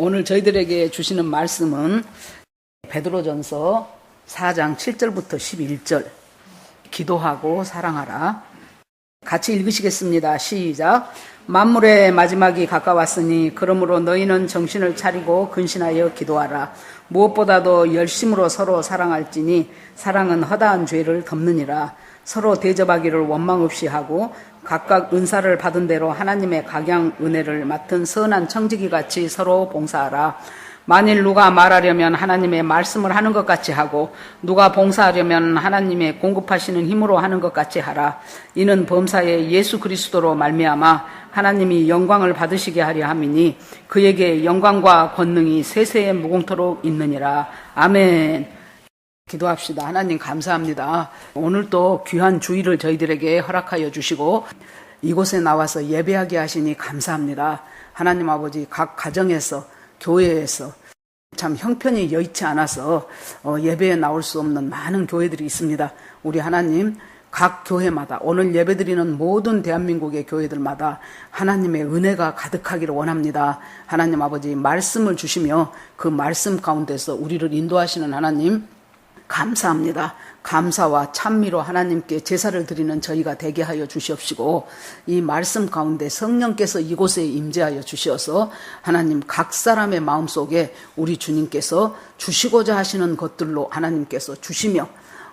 오늘 저희들에게 주시는 말씀은 베드로전서 4장 7절부터 11절. 기도하고 사랑하라. 같이 읽으시겠습니다. 시작. 만물의 마지막이 가까웠으니 그러므로 너희는 정신을 차리고 근신하여 기도하라. 무엇보다도 열심으로 서로 사랑할지니 사랑은 허다한 죄를 덮느니라. 서로 대접하기를 원망 없이 하고 각각 은사를 받은 대로 하나님의 각양 은혜를 맡은 선한 청지기같이 서로 봉사하라. 만일 누가 말하려면 하나님의 말씀을 하는 것 같이 하고 누가 봉사하려면 하나님의 공급하시는 힘으로 하는 것 같이 하라. 이는 범사에 예수 그리스도로 말미암아 하나님이 영광을 받으시게 하려 함이니 그에게 영광과 권능이 세세에 무궁토록 있느니라. 아멘. 기도합시다. 하나님 감사합니다. 오늘 또 귀한 주일을 저희들에게 허락하여 주시고 이곳에 나와서 예배하게 하시니 감사합니다. 하나님 아버지, 각 가정에서 교회에서 참 형편이 여의치 않아서 예배에 나올 수 없는 많은 교회들이 있습니다. 우리 하나님, 각 교회마다 오늘 예배드리는 모든 대한민국의 교회들마다 하나님의 은혜가 가득하기를 원합니다. 하나님 아버지, 말씀을 주시며 그 말씀 가운데서 우리를 인도하시는 하나님 감사합니다. 감사와 찬미로 하나님께 제사를 드리는 저희가 되게 하여 주시옵시고 이 말씀 가운데 성령께서 이곳에 임재하여 주시어서 하나님 각 사람의 마음속에 우리 주님께서 주시고자 하시는 것들로 하나님께서 주시며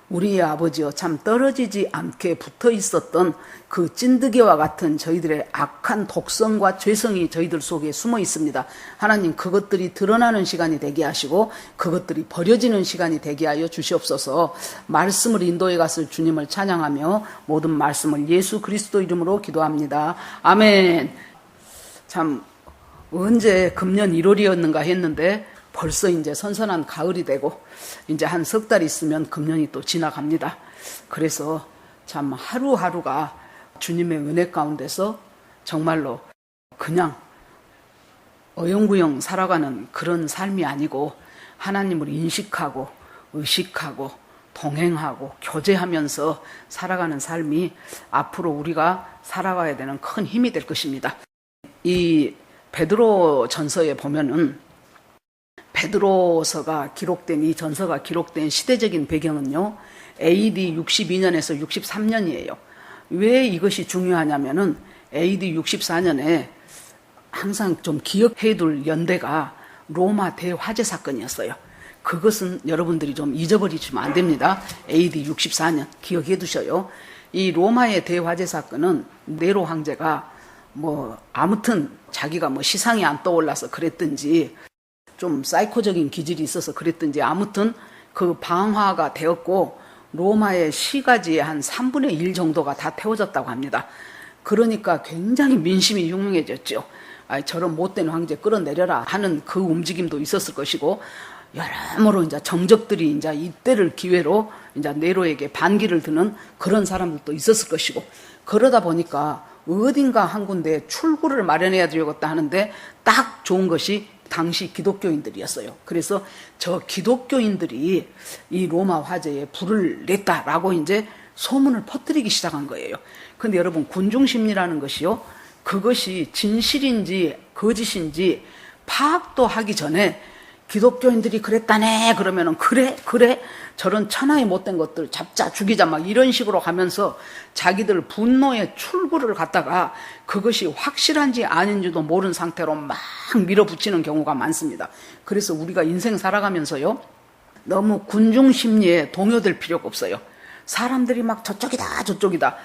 우리의 아버지여 참 떨어지지 않게 붙어 있었던 그 찐득이와 같은 저희들의 악한 독성과 죄성이 저희들 속에 숨어 있습니다. 하나님 그것들이 드러나는 시간이 되게 하시고 그것들이 버려지는 시간이 되게 하여 주시옵소서. 말씀을 인도해 갔을 주님을 찬양하며 모든 말씀을 예수 그리스도 이름으로 기도합니다. 아멘. 참 언제 금년 1월이었는가 했는데 벌써 이제 선선한 가을이 되고 이제 한 석 달 있으면 금년이 또 지나갑니다. 그래서 참 하루하루가 주님의 은혜 가운데서 정말로 그냥 어영부영 살아가는 그런 삶이 아니고 하나님을 인식하고 의식하고 동행하고 교제하면서 살아가는 삶이 앞으로 우리가 살아가야 되는 큰 힘이 될 것입니다. 이 베드로 전서에 보면은 베드로서가 기록된 이 전서가 기록된 시대적인 배경은요, AD 62년에서 63년이에요. 왜 이것이 중요하냐면은 AD 64년에 항상 좀 기억해둘 연대가 로마 대화재 사건이었어요. 그것은 여러분들이 좀 잊어버리시면 안 됩니다. AD 64년 기억해 두셔요. 이 로마의 대화재 사건은 네로 황제가 아무튼 자기가 시상이 안 떠올라서 그랬든지 좀 사이코적인 기질이 있어서 그랬든지 아무튼 그 방화가 되었고 로마의 시가지의 한 3분의 1 정도가 다 태워졌다고 합니다. 그러니까 굉장히 민심이 흉흉해졌죠. 저런 못된 황제 끌어내려라 하는 그 움직임도 있었을 것이고 여러모로 이제 정적들이 이제 이때를 기회로 이제 네로에게 반기를 드는 그런 사람들도 있었을 것이고 그러다 보니까 어딘가 한 군데 출구를 마련해야 되겠다 하는데 딱 좋은 것이 당시 기독교인들이었어요. 그래서 저 기독교인들이 이 로마 화재에 불을 냈다라고 이제 소문을 퍼뜨리기 시작한 거예요. 근데 여러분 군중심리라는 것이요, 그것이 진실인지 거짓인지 파악도 하기 전에 기독교인들이 그랬다네 그러면은 그래 저런 천하의 못된 것들 잡자 죽이자 막 이런 식으로 가면서 자기들 분노의 출구를 갖다가 그것이 확실한지 아닌지도 모르는 상태로 막 밀어붙이는 경우가 많습니다. 그래서 우리가 인생 살아가면서요 너무 군중심리에 동요될 필요가 없어요. 사람들이 막 저쪽이다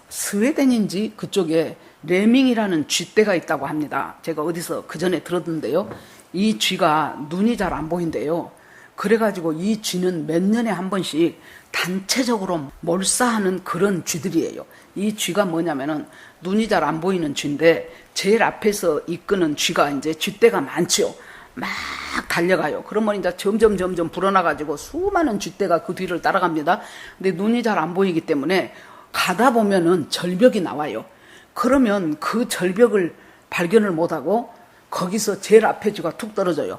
스웨덴인지 그쪽에 레밍이라는 쥐떼가 있다고 합니다. 제가 어디서 그 전에 들었는데요, 이 쥐가 눈이 잘 안 보인대요. 그래가지고 이 쥐는 몇 년에 한 번씩 단체적으로 몰사하는 그런 쥐들이에요. 이 쥐가 뭐냐면은 눈이 잘 안 보이는 쥐인데 제일 앞에서 이끄는 쥐가 이제 쥐떼가 많지요. 막 달려가요. 그러면 이제 점점 불어나가지고 수많은 쥐떼가 그 뒤를 따라갑니다. 근데 눈이 잘 안 보이기 때문에 가다 보면은 절벽이 나와요. 그러면 그 절벽을 발견을 못하고 거기서 제일 앞에 쥐가 툭 떨어져요.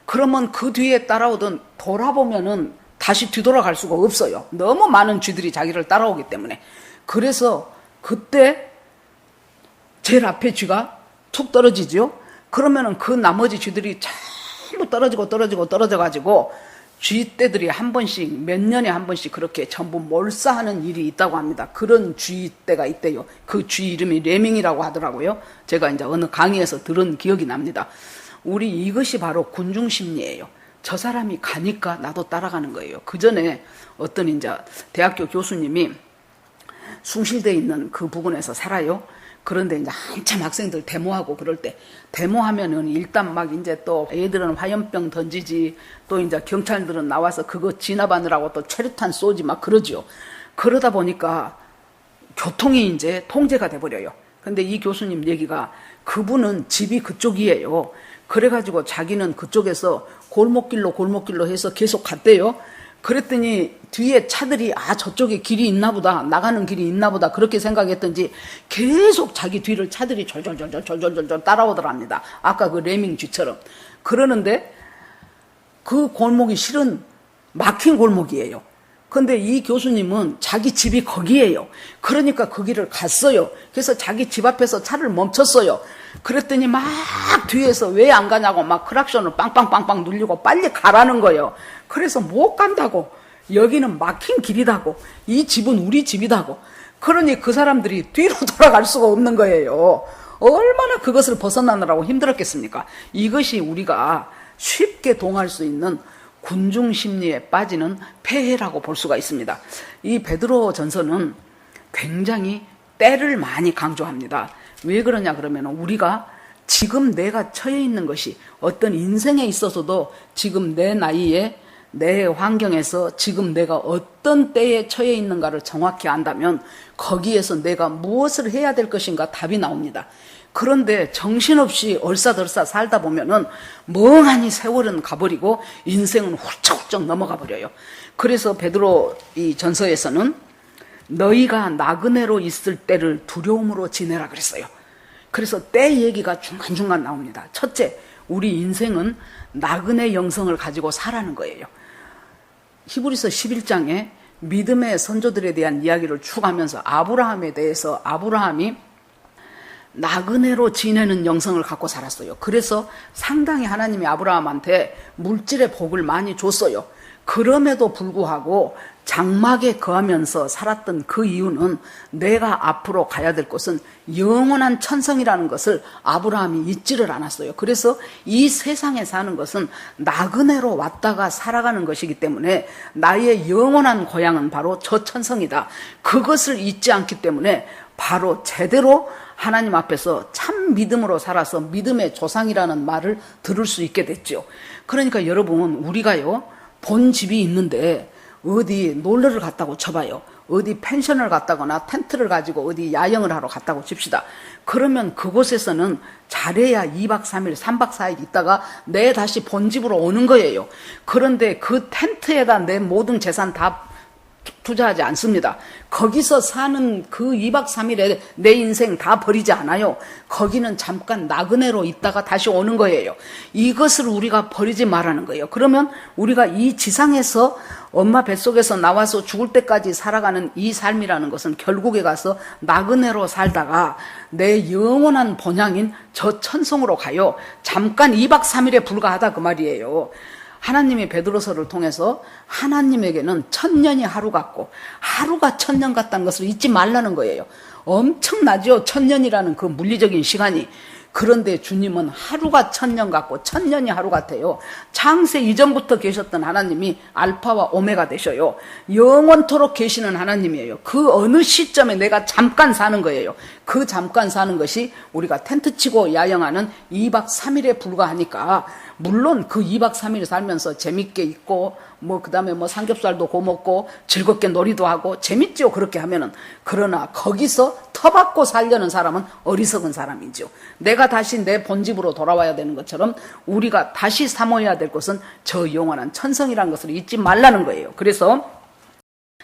그러면 그 뒤에 따라오던 돌아보면은 다시 뒤돌아갈 수가 없어요. 너무 많은 쥐들이 자기를 따라오기 때문에. 그래서 그때 제일 앞에 쥐가 툭 떨어지죠. 그러면은 그 나머지 쥐들이 전부 떨어져가지고 쥐떼들이 한 번씩, 몇 년에 한 번씩 그렇게 전부 몰사하는 일이 있다고 합니다. 그런 쥐떼가 있대요. 그 쥐 이름이 레밍이라고 하더라고요. 제가 이제 어느 강의에서 들은 기억이 납니다. 우리 이것이 바로 군중심리예요. 저 사람이 가니까 나도 따라가는 거예요. 그 전에 어떤 이제 대학교 교수님이 숭실대에 있는 그 부근에서 살아요. 그런데 이제 한참 학생들 데모하고 그럴 때, 데모하면은 일단 막 이제 또 애들은 화염병 던지지, 또 이제 경찰들은 나와서 그거 진압하느라고 또 최루탄 쏘지 막 그러죠. 그러다 보니까 교통이 이제 통제가 돼버려요. 근데 이 교수님 얘기가, 그분은 집이 그쪽이에요. 그래가지고 자기는 그쪽에서 골목길로 해서 계속 갔대요. 그랬더니 뒤에 차들이 저쪽에 길이 있나 보다, 나가는 길이 있나 보다 그렇게 생각했던지 계속 자기 뒤를 차들이 졸졸 따라오더랍니다. 아까 그 레밍 쥐처럼. 그러는데 그 골목이 실은 막힌 골목이에요. 근데 이 교수님은 자기 집이 거기에요. 그러니까 그 길을 갔어요. 그래서 자기 집 앞에서 차를 멈췄어요. 그랬더니 막 뒤에서 왜 안 가냐고 막 크락션을 빵빵빵빵 눌리고 빨리 가라는 거예요. 그래서 못 간다고. 여기는 막힌 길이다고. 이 집은 우리 집이다고. 그러니 그 사람들이 뒤로 돌아갈 수가 없는 거예요. 얼마나 그것을 벗어나느라고 힘들었겠습니까? 이것이 우리가 쉽게 동할 수 있는 군중 심리에 빠지는 폐해라고 볼 수가 있습니다. 이 베드로 전서는 굉장히 때를 많이 강조합니다. 왜 그러냐 그러면 우리가 지금 내가 처해 있는 것이 어떤 인생에 있어서도 지금 내 나이에 내 환경에서 지금 내가 어떤 때에 처해 있는가를 정확히 안다면 거기에서 내가 무엇을 해야 될 것인가 답이 나옵니다. 그런데 정신없이 얼싸덜싸 살다 보면은 멍하니 세월은 가버리고 인생은 훌쩍훌쩍 넘어가 버려요. 그래서 베드로 이 전서에서는 너희가 나그네로 있을 때를 두려움으로 지내라 그랬어요. 그래서 때 얘기가 중간중간 나옵니다. 첫째, 우리 인생은 나그네 영성을 가지고 살아는 거예요. 히브리서 11장에 믿음의 선조들에 대한 이야기를 쭉 하면서 아브라함에 대해서 아브라함이 나그네로 지내는 영성을 갖고 살았어요. 그래서 상당히 하나님이 아브라함한테 물질의 복을 많이 줬어요. 그럼에도 불구하고 장막에 거하면서 살았던 그 이유는 내가 앞으로 가야 될 곳은 영원한 천성이라는 것을 아브라함이 잊지를 않았어요. 그래서 이 세상에 사는 것은 나그네로 왔다가 살아가는 것이기 때문에 나의 영원한 고향은 바로 저 천성이다. 그것을 잊지 않기 때문에 바로 제대로 하나님 앞에서 참 믿음으로 살아서 믿음의 조상이라는 말을 들을 수 있게 됐죠. 그러니까 여러분, 우리가요 본 집이 있는데 어디 놀러를 갔다고 쳐봐요. 어디 펜션을 갔다거나 텐트를 가지고 어디 야영을 하러 갔다고 칩시다. 그러면 그곳에서는 잘해야 2박 3일, 3박 4일 있다가 내 다시 본집으로 오는 거예요. 그런데 그 텐트에다 내 모든 재산 다 투자하지 않습니다. 거기서 사는 그 2박 3일에 내 인생 다 버리지 않아요. 거기는 잠깐 나그네로 있다가 다시 오는 거예요. 이것을 우리가 버리지 말라는 거예요. 그러면 우리가 이 지상에서 엄마 뱃속에서 나와서 죽을 때까지 살아가는 이 삶이라는 것은 결국에 가서 나그네로 살다가 내 영원한 본향인 저 천성으로 가요. 잠깐 2박 3일에 불과하다 그 말이에요. 하나님이 베드로서를 통해서 하나님에게는 1000년이 하루 같고 하루가 1000년 같다는 것을 잊지 말라는 거예요. 엄청나죠? 1000년이라는 그 물리적인 시간이. 그런데 주님은 하루가 1000년 같고 1000년이 하루 같아요. 창세 이전부터 계셨던 하나님이 알파와 오메가 되셔요. 영원토록 계시는 하나님이에요. 그 어느 시점에 내가 잠깐 사는 거예요. 그 잠깐 사는 것이 우리가 텐트 치고 야영하는 2박 3일에 불과하니까, 물론 그 2박 3일 살면서 재밌게 있고 그 다음에 삼겹살도 구워 먹고 즐겁게 놀이도 하고 재밌죠, 그렇게 하면은. 그러나 거기서 터받고 살려는 사람은 어리석은 사람이죠. 내가 다시 내 본집으로 돌아와야 되는 것처럼 우리가 다시 삼어야 될 것은 저 영원한 천성이라는 것을 잊지 말라는 거예요. 그래서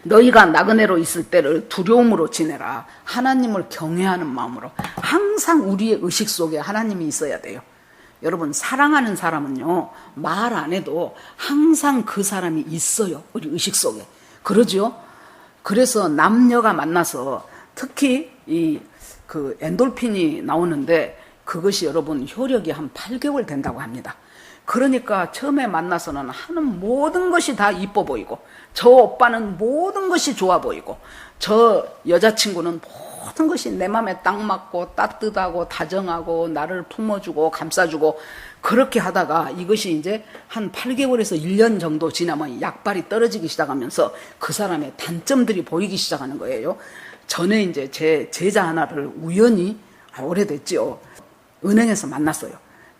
너희가 나그네로 있을 때를 두려움으로 지내라. 하나님을 경외하는 마음으로. 항상 우리의 의식 속에 하나님이 있어야 돼요. 여러분, 사랑하는 사람은요 말 안 해도 항상 그 사람이 있어요, 우리 의식 속에. 그러죠? 그래서 남녀가 만나서 특히 그 엔돌핀이 나오는데 그것이 여러분 효력이 한 8개월 된다고 합니다. 그러니까 처음에 만나서는 하는 모든 것이 다 이뻐 보이고, 저 오빠는 모든 것이 좋아 보이고, 저 여자친구는 모든 것이 내 맘에 딱 맞고 따뜻하고 다정하고 나를 품어주고 감싸주고, 그렇게 하다가 이것이 이제 한 8개월에서 1년 정도 지나면 약발이 떨어지기 시작하면서 그 사람의 단점들이 보이기 시작하는 거예요. 전에 이제 제 제자 하나를 우연히, 오래됐지요, 은행에서 만났어요.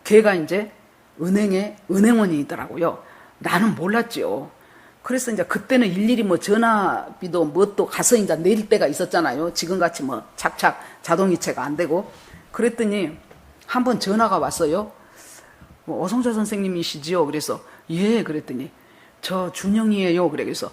걔가 이제 은행의 은행원이더라고요. 나는 몰랐죠. 그래서 이제 그때는 일일이 뭐 전화비도 뭣도 가서 이제 내릴 때가 있었잖아요. 지금같이 뭐 착착 자동이체가 안 되고. 그랬더니 한번 전화가 왔어요. 뭐 어성자 선생님이시지요? 그래서 예, 그랬더니 저 준영이에요. 그래서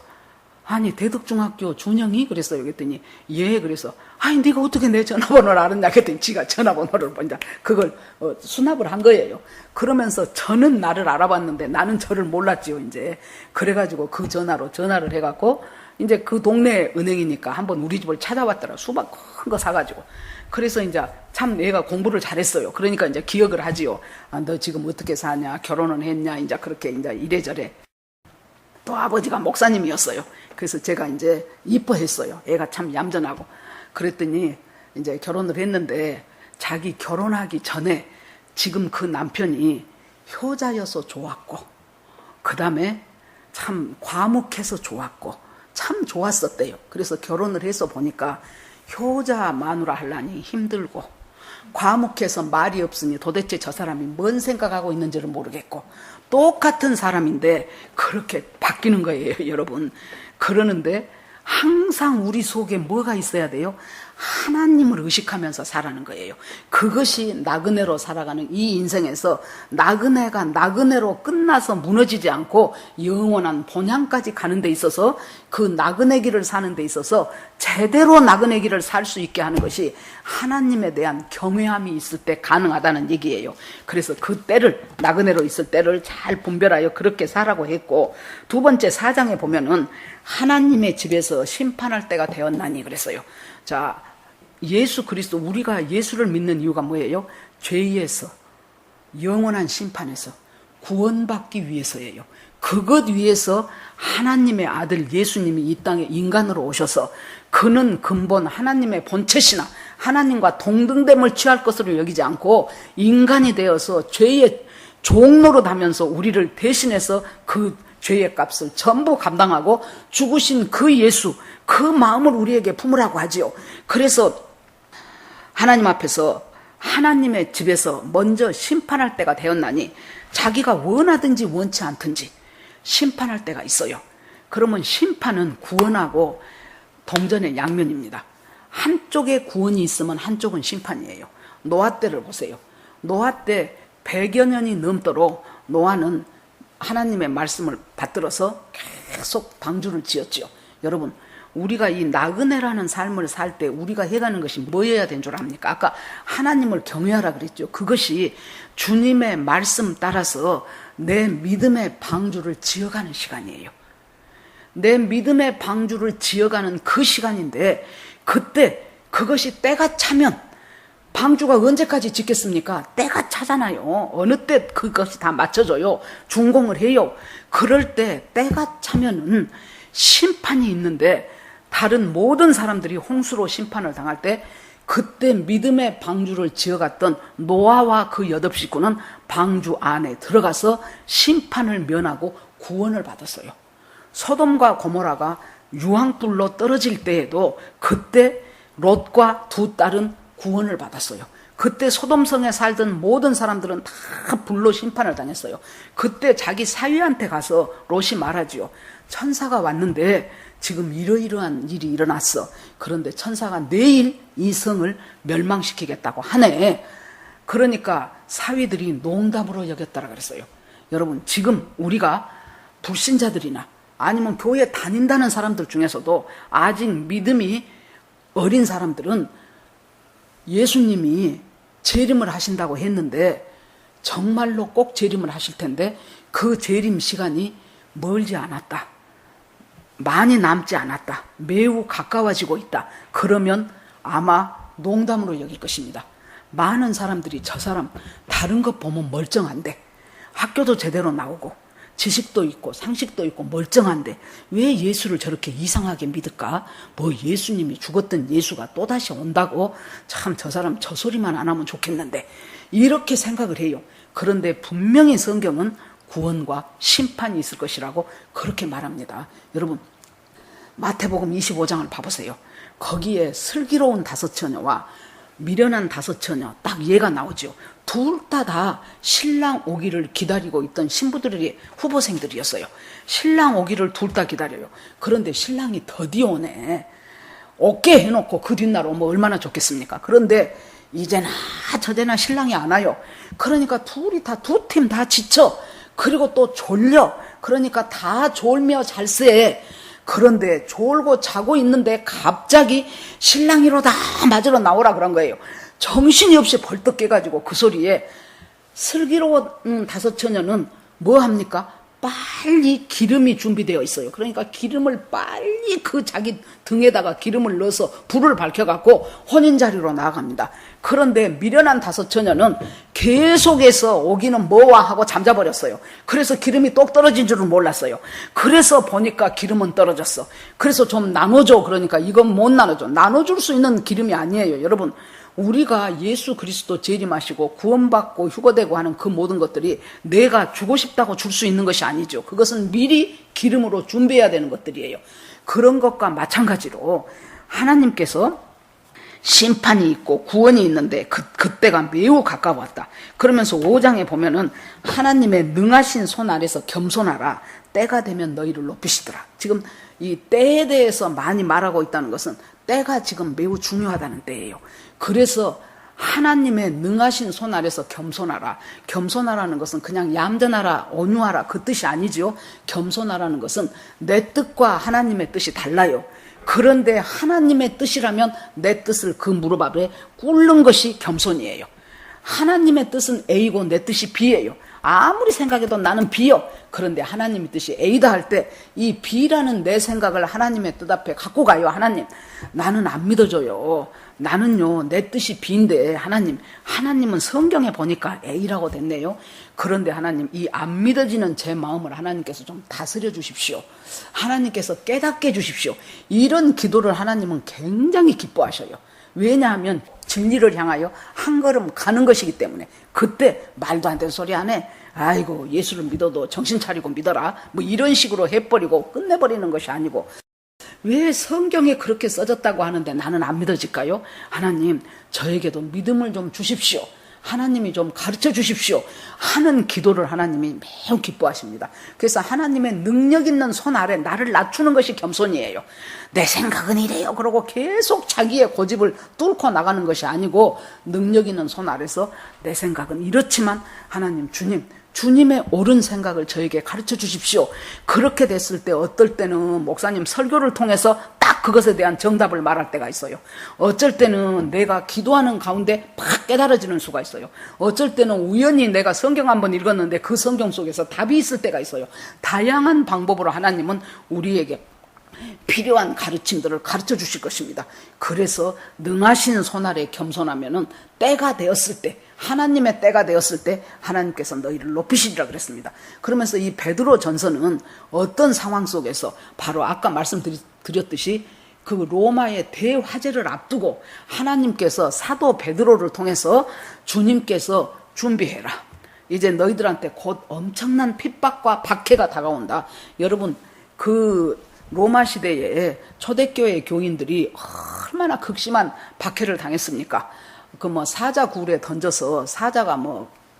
아니 대덕중학교 준영이? 그랬어요. 그랬더니 예, 그래서 아니 네가 어떻게 내 전화번호를 알았냐? 그랬더니 지가 전화번호를 먼저 그걸 수납을 한 거예요. 그러면서 저는 나를 알아봤는데 나는 저를 몰랐지요. 이제 그래가지고 그 전화로 전화를 해갖고 이제 그 동네 은행이니까 한번 우리 집을 찾아왔더라. 수박 큰 거 사가지고. 그래서 이제 참 얘가 공부를 잘했어요. 그러니까 이제 기억을 하지요. 아, 너 지금 어떻게 사냐? 결혼은 했냐? 이제 그렇게 이제 이래저래. 또 아버지가 목사님이었어요. 그래서 제가 이제 이뻐했어요. 애가 참 얌전하고. 그랬더니 이제 결혼을 했는데 자기 결혼하기 전에 지금 그 남편이 효자여서 좋았고, 그 다음에 참 과묵해서 좋았고, 참 좋았었대요. 그래서 결혼을 해서 보니까 효자 마누라 하려니 힘들고, 과묵해서 말이 없으니 도대체 저 사람이 뭔 생각하고 있는지를 모르겠고, 똑같은 사람인데 그렇게 바뀌는 거예요, 여러분. 그러는데 항상 우리 속에 뭐가 있어야 돼요? 하나님을 의식하면서 살아가는 거예요. 그것이 나그네로 살아가는 이 인생에서 나그네가 나그네로 끝나서 무너지지 않고 영원한 본향까지 가는 데 있어서, 그 나그네 길을 사는 데 있어서 제대로 나그네 길을 살 수 있게 하는 것이 하나님에 대한 경외함이 있을 때 가능하다는 얘기예요. 그래서 그 때를, 나그네로 있을 때를 잘 분별하여 그렇게 살라고 했고, 두 번째 4장에 보면은 하나님의 집에서 심판할 때가 되었나니 그랬어요. 자, 예수 그리스도, 우리가 예수를 믿는 이유가 뭐예요? 죄에서, 영원한 심판에서 구원받기 위해서예요. 그것 위해서 하나님의 아들 예수님이 이 땅에 인간으로 오셔서, 그는 근본 하나님의 본체시나 하나님과 동등됨을 취할 것으로 여기지 않고 인간이 되어서 죄의 종로로 다면서 우리를 대신해서 그 죄의 값을 전부 감당하고 죽으신 그 예수, 그 마음을 우리에게 품으라고 하지요. 그래서 하나님 앞에서, 하나님의 집에서 먼저 심판할 때가 되었나니, 자기가 원하든지 원치 않든지 심판할 때가 있어요. 그러면 심판은 구원하고 동전의 양면입니다. 한쪽에 구원이 있으면 한쪽은 심판이에요. 노아 때를 보세요. 노아 때 100여 년이 넘도록 노아는 하나님의 말씀을 받들어서 계속 방주를 지었죠. 여러분, 우리가 이 나그네라는 삶을 살 때 우리가 해가는 것이 뭐여야 된 줄 압니까? 아까 하나님을 경외하라 그랬죠. 그것이 주님의 말씀 따라서 내 믿음의 방주를 지어가는 시간이에요. 내 믿음의 방주를 지어가는 그 시간인데, 그때 그것이 때가 차면, 방주가 언제까지 짓겠습니까? 때가 차잖아요. 어느 때 그것이 다 맞춰져요. 준공을 해요. 그럴 때 때가 차면은 심판이 있는데, 다른 모든 사람들이 홍수로 심판을 당할 때, 그때 믿음의 방주를 지어갔던 노아와 그 8식구는 방주 안에 들어가서 심판을 면하고 구원을 받았어요. 소돔과 고모라가 유황불로 떨어질 때에도 그때 롯과 두 딸은 구원을 받았어요. 그때 소돔성에 살던 모든 사람들은 다 불로 심판을 당했어요. 그때 자기 사위한테 가서 롯이 말하지요. 천사가 왔는데 지금 이러이러한 일이 일어났어. 그런데 천사가 내일 이 성을 멸망시키겠다고 하네. 그러니까 사위들이 농담으로 여겼다라 그랬어요. 여러분, 지금 우리가 불신자들이나 아니면 교회 다닌다는 사람들 중에서도 아직 믿음이 어린 사람들은 예수님이 재림을 하신다고 했는데, 정말로 꼭 재림을 하실 텐데 그 재림 시간이 멀지 않았다, 많이 남지 않았다, 매우 가까워지고 있다, 그러면 아마 농담으로 여길 것입니다. 많은 사람들이 저 사람 다른 것 보면 멀쩡한데, 학교도 제대로 나오고 지식도 있고 상식도 있고 멀쩡한데 왜 예수를 저렇게 이상하게 믿을까? 뭐 예수님이 죽었던 예수가 또다시 온다고? 참 저 사람 저 소리만 안 하면 좋겠는데, 이렇게 생각을 해요. 그런데 분명히 성경은 구원과 심판이 있을 것이라고 그렇게 말합니다. 여러분, 마태복음 25장을 봐보세요. 거기에 슬기로운 5처녀와 미련한 5처녀, 딱 얘가 나오죠. 둘 다 신랑 오기를 기다리고 있던 신부들이 후보생들이었어요. 신랑 오기를 둘 다 기다려요. 그런데 신랑이 더디 오네. 어깨 해놓고 그 뒷날 오면 얼마나 좋겠습니까? 그런데 이제나 저제나 신랑이 안 와요. 그러니까 둘이 다, 두 팀 다 지쳐. 그리고 또 졸려. 그러니까 다 졸며 잘세. 그런데 졸고 자고 있는데 갑자기 신랑이로다 맞으러 나오라 그런 거예요. 정신이 없이 벌떡 깨가지고 그 소리에 슬기로운 5처녀는 뭐 합니까? 빨리 기름이 준비되어 있어요. 그러니까 기름을 빨리 그 자기 등에다가 기름을 넣어서 불을 밝혀갖고 혼인자리로 나아갑니다. 그런데 미련한 5처녀는 계속해서 오기는 뭐와 하고 잠자버렸어요. 그래서 기름이 똑 떨어진 줄은 몰랐어요. 그래서 보니까 기름은 떨어졌어. 그래서 좀 나눠줘. 그러니까 이건 못 나눠줘. 나눠줄 수 있는 기름이 아니에요. 여러분, 우리가 예수 그리스도 재림하시고 구원받고 휴거되고 하는 그 모든 것들이 내가 주고 싶다고 줄 수 있는 것이 아니죠. 그것은 미리 기름으로 준비해야 되는 것들이에요. 그런 것과 마찬가지로 하나님께서 심판이 있고 구원이 있는데 그때가 매우 가까웠다. 그러면서 5장에 보면은 하나님의 능하신 손 아래서 겸손하라. 때가 되면 너희를 높이시더라. 지금 이 때에 대해서 많이 말하고 있다는 것은 때가 지금 매우 중요하다는 때예요. 그래서 하나님의 능하신 손 아래서 겸손하라. 겸손하라는 것은 그냥 얌전하라, 온유하라 그 뜻이 아니죠. 겸손하라는 것은 내 뜻과 하나님의 뜻이 달라요. 그런데 하나님의 뜻이라면 내 뜻을 그 무릎 아래 꿇는 것이 겸손이에요. 하나님의 뜻은 A고 내 뜻이 B예요. 아무리 생각해도 나는 B요. 그런데 하나님의 뜻이 A다 할 때 이 B라는 내 생각을 하나님의 뜻 앞에 갖고 가요. 하나님, 나는 안 믿어줘요. 나는요, 내 뜻이 B인데 하나님은 성경에 보니까 A라고 됐네요. 그런데 하나님, 이 안 믿어지는 제 마음을 하나님께서 좀 다스려 주십시오. 하나님께서 깨닫게 해 주십시오. 이런 기도를 하나님은 굉장히 기뻐하셔요. 왜냐하면 진리를 향하여 한 걸음 가는 것이기 때문에. 그때 말도 안 되는 소리 안 해. 아이고, 예수를 믿어도 정신 차리고 믿어라. 뭐 이런 식으로 해버리고 끝내버리는 것이 아니고, 왜 성경에 그렇게 써졌다고 하는데 나는 안 믿어질까요? 하나님, 저에게도 믿음을 좀 주십시오. 하나님이 좀 가르쳐 주십시오 하는 기도를 하나님이 매우 기뻐하십니다. 그래서 하나님의 능력 있는 손 아래 나를 낮추는 것이 겸손이에요. 내 생각은 이래요 그러고 계속 자기의 고집을 뚫고 나가는 것이 아니고, 능력 있는 손 아래서 내 생각은 이렇지만 하나님, 주님의 옳은 생각을 저에게 가르쳐 주십시오. 그렇게 됐을 때 어떨 때는 목사님 설교를 통해서 딱 그것에 대한 정답을 말할 때가 있어요. 어쩔 때는 내가 기도하는 가운데 팍 깨달아지는 수가 있어요. 어쩔 때는 우연히 내가 성경 한번 읽었는데 그 성경 속에서 답이 있을 때가 있어요. 다양한 방법으로 하나님은 우리에게 필요한 가르침들을 가르쳐 주실 것입니다. 그래서 능하신 손 아래 겸손하면은 때가 되었을 때, 하나님의 때가 되었을 때 하나님께서 너희를 높이시리라 그랬습니다. 그러면서 이 베드로 전서는 어떤 상황 속에서, 바로 아까 말씀드렸듯이 그 로마의 대화재를 앞두고 하나님께서 사도 베드로를 통해서 주님께서 준비해라. 이제 너희들한테 곧 엄청난 핍박과 박해가 다가온다. 여러분, 그 로마 시대에 초대교회 교인들이 얼마나 극심한 박해를 당했습니까? 그 사자 굴에 던져서 사자가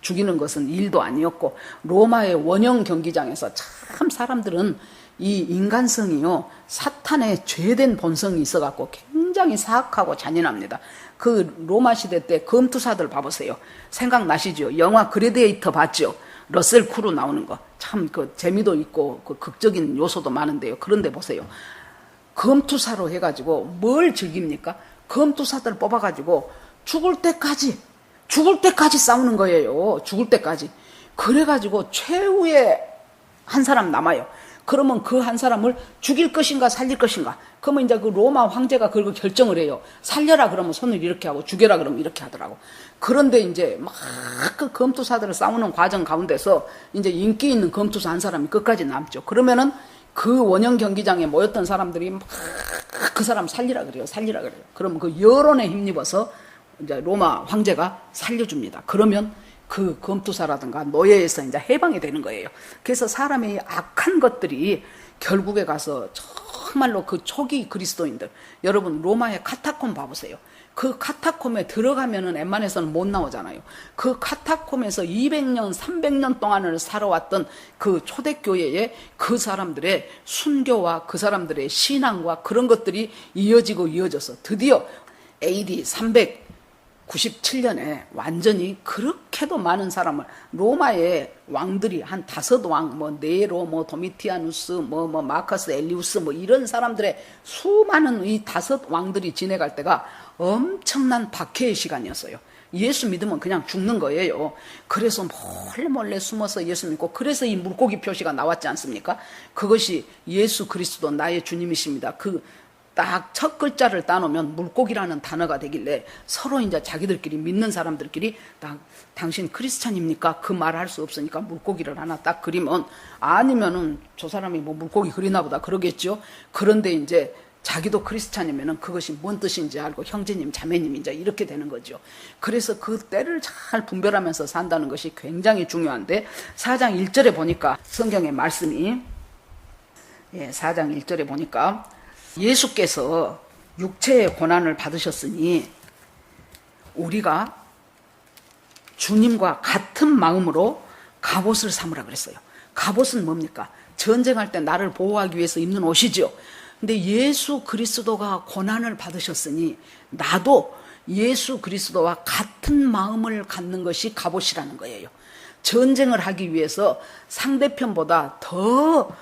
죽이는 것은 일도 아니었고, 로마의 원형 경기장에서 참 사람들은 이 인간성이요, 사탄의 죄된 본성이 있어갖고 굉장히 사악하고 잔인합니다. 그 로마 시대 때 검투사들 봐보세요. 생각나시죠? 영화 그래디에이터 봤죠? 러셀 크루 나오는 거. 참 그 재미도 있고 그 극적인 요소도 많은데요. 그런데 보세요. 검투사로 해가지고 뭘 즐깁니까? 검투사들 뽑아가지고 죽을 때까지 싸우는 거예요. 죽을 때까지. 그래가지고 최후의 한 사람 남아요. 그러면 그 한 사람을 죽일 것인가 살릴 것인가? 그러면 이제 그 로마 황제가 그걸 결정을 해요. 살려라 그러면 손을 이렇게 하고 죽여라 그러면 이렇게 하더라고. 그런데 이제 막 그 검투사들을 싸우는 과정 가운데서 이제 인기 있는 검투사 한 사람이 끝까지 남죠. 그러면은 그 원형 경기장에 모였던 사람들이 막 그 사람 살리라 그래요. 살리라 그래요. 그러면 그 여론에 힘입어서 이제 로마 황제가 살려줍니다. 그러면 그 검투사라든가 노예에서 이제 해방이 되는 거예요. 그래서 사람의 악한 것들이 결국에 가서 정말로 그 초기 그리스도인들, 여러분 로마의 카타콤 봐보세요. 그 카타콤에 들어가면은 웬만해서는 못 나오잖아요. 그 카타콤에서 200년, 300년 동안을 살아왔던 그 초대교회의 그 사람들의 순교와 그 사람들의 신앙과 그런 것들이 이어지고 이어져서 드디어 AD 397년에 완전히 그렇게도 많은 사람을 로마의 왕들이 한 5왕, 뭐 네로, 뭐 도미티아누스, 뭐 마커스 엘리우스, 뭐 이런 사람들의 수많은 이 5왕들이 지내갈 때가 엄청난 박해의 시간이었어요. 예수 믿으면 그냥 죽는 거예요. 그래서 몰래 숨어서 예수 믿고, 그래서 이 물고기 표시가 나왔지 않습니까? 그것이 예수 그리스도 나의 주님이십니다. 그 딱 첫 글자를 따놓으면 물고기라는 단어가 되길래 서로 이제 자기들끼리 믿는 사람들끼리 당신 크리스찬입니까? 그 말 할 수 없으니까 물고기를 하나 딱 그리면, 아니면은 저 사람이 뭐 물고기 그리나 보다 그러겠죠. 그런데 이제 자기도 크리스찬이면은 그것이 뭔 뜻인지 알고 형제님, 자매님 이제 이렇게 되는 거죠. 그래서 그 때를 잘 분별하면서 산다는 것이 굉장히 중요한데, 4장 1절에 보니까 성경의 말씀이 4장 1절에 보니까 예수께서 육체의 고난을 받으셨으니 우리가 주님과 같은 마음으로 갑옷을 삼으라 그랬어요. 갑옷은 뭡니까? 전쟁할 때 나를 보호하기 위해서 입는 옷이죠. 근데 예수 그리스도가 고난을 받으셨으니 나도 예수 그리스도와 같은 마음을 갖는 것이 갑옷이라는 거예요. 전쟁을 하기 위해서 상대편보다 더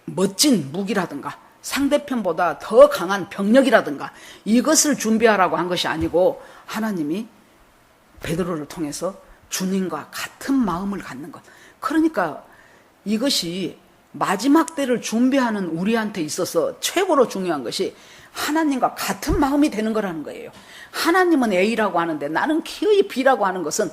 멋진 무기라든가 상대편보다 더 강한 병력이라든가 이것을 준비하라고 한 것이 아니고, 하나님이 베드로를 통해서 주님과 같은 마음을 갖는 것. 그러니까 이것이 마지막 때를 준비하는 우리한테 있어서 최고로 중요한 것이 하나님과 같은 마음이 되는 거라는 거예요. 하나님은 A라고 하는데 나는 기어이 B라고 하는 것은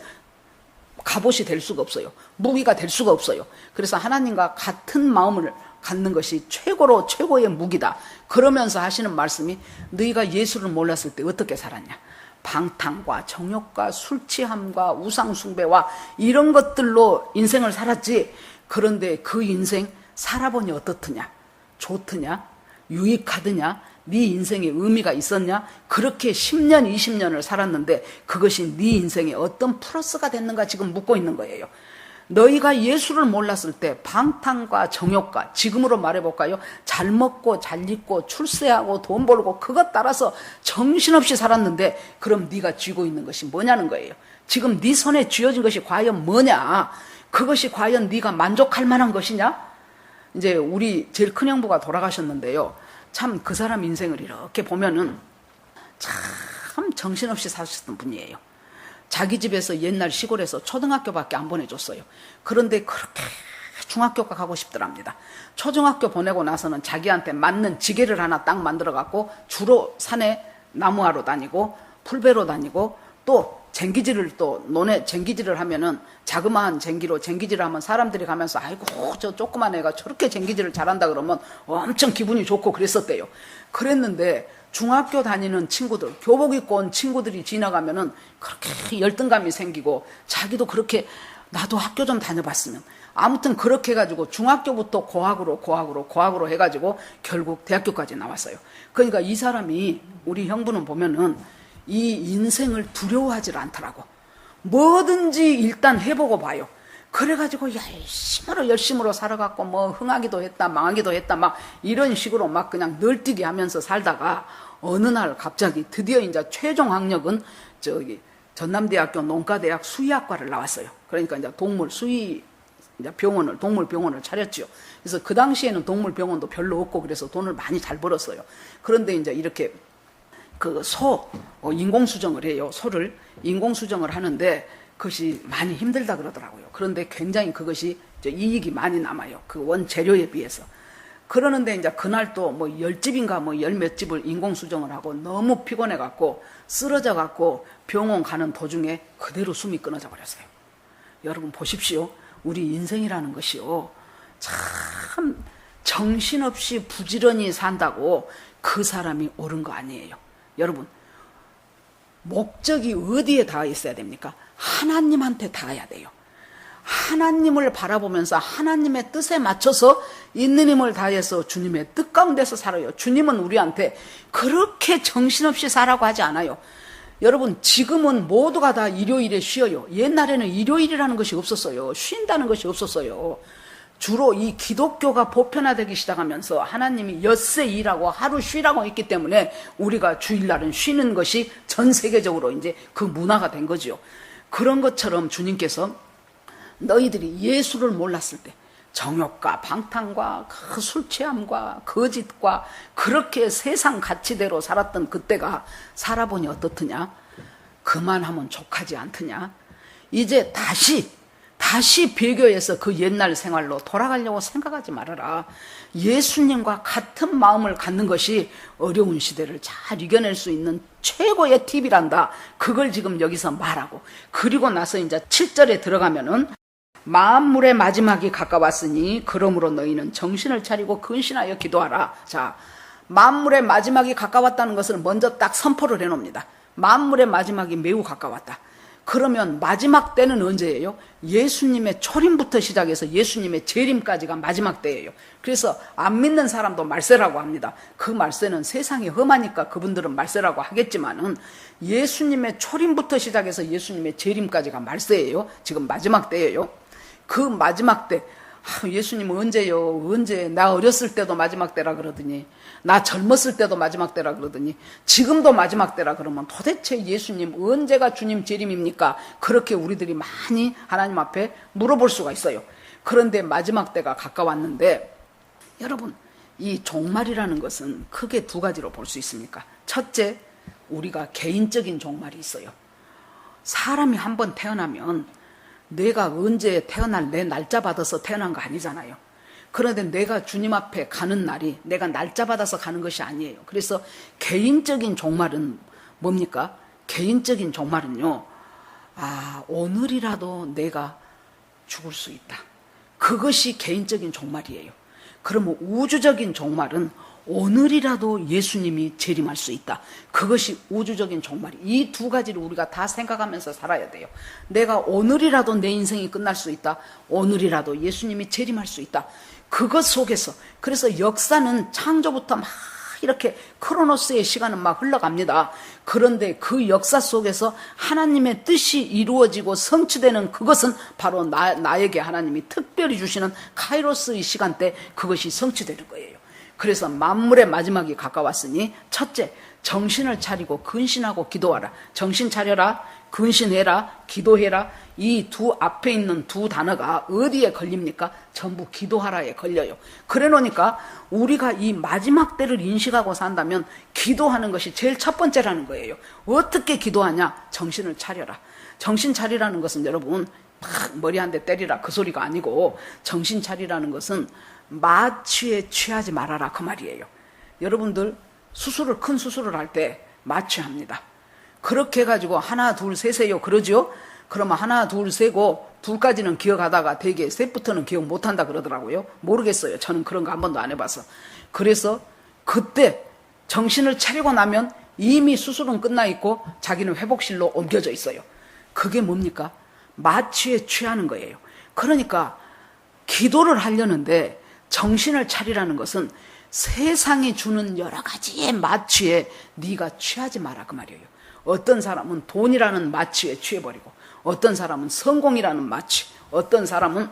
갑옷이 될 수가 없어요. 무기가 될 수가 없어요. 그래서 하나님과 같은 마음을 갖는 것이 최고의 무기다. 그러면서 하시는 말씀이, 너희가 예수를 몰랐을 때 어떻게 살았냐? 방탕과 정욕과 술 취함과 우상 숭배와 이런 것들로 인생을 살았지. 그런데 그 인생 살아보니 어떻더냐? 좋더냐? 유익하더냐? 네 인생에 의미가 있었냐? 그렇게 10년, 20년을 살았는데 그것이 네 인생에 어떤 플러스가 됐는가 지금 묻고 있는 거예요. 너희가 예수를 몰랐을 때 방탕과 정욕과, 지금으로 말해볼까요? 잘 먹고 잘 입고 출세하고 돈 벌고 그것 따라서 정신없이 살았는데, 그럼 네가 쥐고 있는 것이 뭐냐는 거예요. 지금 네 손에 쥐어진 것이 과연 뭐냐? 그것이 과연 네가 만족할 만한 것이냐? 이제 우리 제일 큰 형부가 돌아가셨는데요, 참 그 사람 인생을 이렇게 보면은 참 정신없이 사셨던 분이에요. 자기 집에서 옛날 시골에서 초등학교밖에 안 보내줬어요. 그런데 그렇게 중학교가 가고 싶더랍니다. 초중학교 보내고 나서는 자기한테 맞는 지게를 하나 딱 만들어 갖고 주로 산에 나무하러 다니고 풀베로 다니고, 또 쟁기질을, 또 논에 쟁기질을 하면은 자그마한 쟁기로 쟁기질을 하면 사람들이 가면서 아이고 저 조그만 애가 저렇게 쟁기질을 잘한다 그러면 엄청 기분이 좋고 그랬었대요. 그랬는데 중학교 다니는 친구들, 교복 입고 온 친구들이 지나가면은 그렇게 열등감이 생기고, 자기도 그렇게 나도 학교 좀 다녀봤으면, 아무튼 그렇게 해가지고 중학교부터 고학으로 해가지고 결국 대학교까지 나왔어요. 그러니까 이 사람이, 우리 형부는 보면은 이 인생을 두려워하지 않더라고. 뭐든지 일단 해보고 봐요. 그래가지고 열심으로 살아갖고 뭐 흥하기도 했다 망하기도 했다 막 이런 식으로 막 그냥 널뛰기 하면서 살다가 어느 날 갑자기 드디어 이제 최종 학력은 전남대학교 농가대학 수의학과를 나왔어요. 그러니까 이제 동물병원을 차렸죠. 그래서 그 당시에는 동물병원도 별로 없고 그래서 돈을 많이 잘 벌었어요. 그런데 이제 이렇게 인공수정을 해요. 소를 인공수정을 하는데, 그것이 많이 힘들다 그러더라고요. 그런데 굉장히 그것이 이익이 많이 남아요. 그 원재료에 비해서. 그러는데 이제 그날 또 뭐 10집인가 뭐 10몇 집을 인공수정을 하고 너무 피곤해갖고 쓰러져갖고 병원 가는 도중에 그대로 숨이 끊어져 버렸어요. 여러분 보십시오. 우리 인생이라는 것이요. 참 정신없이 부지런히 산다고 그 사람이 옳은 거 아니에요. 여러분 목적이 어디에 닿아 있어야 됩니까? 하나님한테 닿아야 돼요. 하나님을 바라보면서 하나님의 뜻에 맞춰서 있는 힘을 다해서 주님의 뜻 가운데서 살아요. 주님은 우리한테 그렇게 정신없이 살라고 하지 않아요. 여러분 지금은 모두가 다 일요일에 쉬어요. 옛날에는 일요일이라는 것이 없었어요. 쉰다는 것이 없었어요. 주로 이 기독교가 보편화되기 시작하면서 하나님이 엿새 일하고 하루 쉬라고 했기 때문에 우리가 주일날은 쉬는 것이 전 세계적으로 이제 그 문화가 된 거죠. 그런 것처럼 주님께서 너희들이 예수를 몰랐을 때 정욕과 방탕과 그 술 취함과 거짓과 그렇게 세상 가치대로 살았던 그때가 살아보니 어떻느냐? 그만하면 족하지 않더냐? 이제 다시 배교해서 그 옛날 생활로 돌아가려고 생각하지 말아라. 예수님과 같은 마음을 갖는 것이 어려운 시대를 잘 이겨낼 수 있는 최고의 팁이란다. 그걸 지금 여기서 말하고 그리고 나서 이제 7절에 들어가면은 만물의 마지막이 가까웠으니 그러므로 너희는 정신을 차리고 근신하여 기도하라. 자, 만물의 마지막이 가까웠다는 것을 먼저 딱 선포를 해놓습니다. 만물의 마지막이 매우 가까웠다. 그러면 마지막 때는 언제예요? 예수님의 초림부터 시작해서 예수님의 재림까지가 마지막 때예요. 그래서 안 믿는 사람도 말세라고 합니다. 그 말세는 세상이 험하니까 그분들은 말세라고 하겠지만은 예수님의 초림부터 시작해서 예수님의 재림까지가 말세예요. 지금 마지막 때예요. 그 마지막 때 예수님 언제요? 언제? 나 어렸을 때도 마지막 때라 그러더니 나 젊었을 때도 마지막 때라 그러더니 지금도 마지막 때라 그러면 도대체 예수님 언제가 주님 재림입니까? 그렇게 우리들이 많이 하나님 앞에 물어볼 수가 있어요. 그런데 마지막 때가 가까웠는데 여러분 이 종말이라는 것은 크게 두 가지로 볼 수 있습니까? 첫째, 우리가 개인적인 종말이 있어요. 사람이 한번 태어나면 내가 언제 태어날 내 날짜 받아서 태어난 거 아니잖아요. 그런데 내가 주님 앞에 가는 날이 내가 날짜 받아서 가는 것이 아니에요. 그래서 개인적인 종말은 뭡니까? 개인적인 종말은요. 오늘이라도 내가 죽을 수 있다. 그것이 개인적인 종말이에요. 그러면 우주적인 종말은 오늘이라도 예수님이 재림할 수 있다. 그것이 우주적인 종말이. 이 두 가지를 우리가 다 생각하면서 살아야 돼요. 내가 오늘이라도 내 인생이 끝날 수 있다. 오늘이라도 예수님이 재림할 수 있다. 그것 속에서 그래서 역사는 창조부터 막 이렇게 크로노스의 시간은 막 흘러갑니다. 그런데 그 역사 속에서 하나님의 뜻이 이루어지고 성취되는 그것은 바로 나에게 하나님이 특별히 주시는 카이로스의 시간대 그것이 성취되는 거예요. 그래서 만물의 마지막이 가까웠으니 첫째, 정신을 차리고 근신하고 기도하라. 정신 차려라, 근신해라, 기도해라. 이 두 앞에 있는 두 단어가 어디에 걸립니까? 전부 기도하라에 걸려요. 그래 놓으니까 우리가 이 마지막 때를 인식하고 산다면 기도하는 것이 제일 첫 번째라는 거예요. 어떻게 기도하냐? 정신을 차려라. 정신 차리라는 것은 여러분 막 머리 한 대 때리라 그 소리가 아니고 정신 차리라는 것은 마취에 취하지 말아라 그 말이에요. 여러분들 큰 수술을 할 때 마취합니다. 그렇게 해가지고 하나 둘 세세요 그러죠? 그러면 하나 둘 세고 둘까지는 기억하다가 되게 셋부터는 기억 못한다 그러더라고요. 모르겠어요. 저는 그런 거 한 번도 안 해봐서. 그래서 그때 정신을 차리고 나면 이미 수술은 끝나 있고 자기는 회복실로 옮겨져 있어요. 그게 뭡니까? 마취에 취하는 거예요. 그러니까 기도를 하려는데 정신을 차리라는 것은 세상이 주는 여러 가지의 마취에 네가 취하지 마라 그 말이에요. 어떤 사람은 돈이라는 마취에 취해버리고 어떤 사람은 성공이라는 마취, 어떤 사람은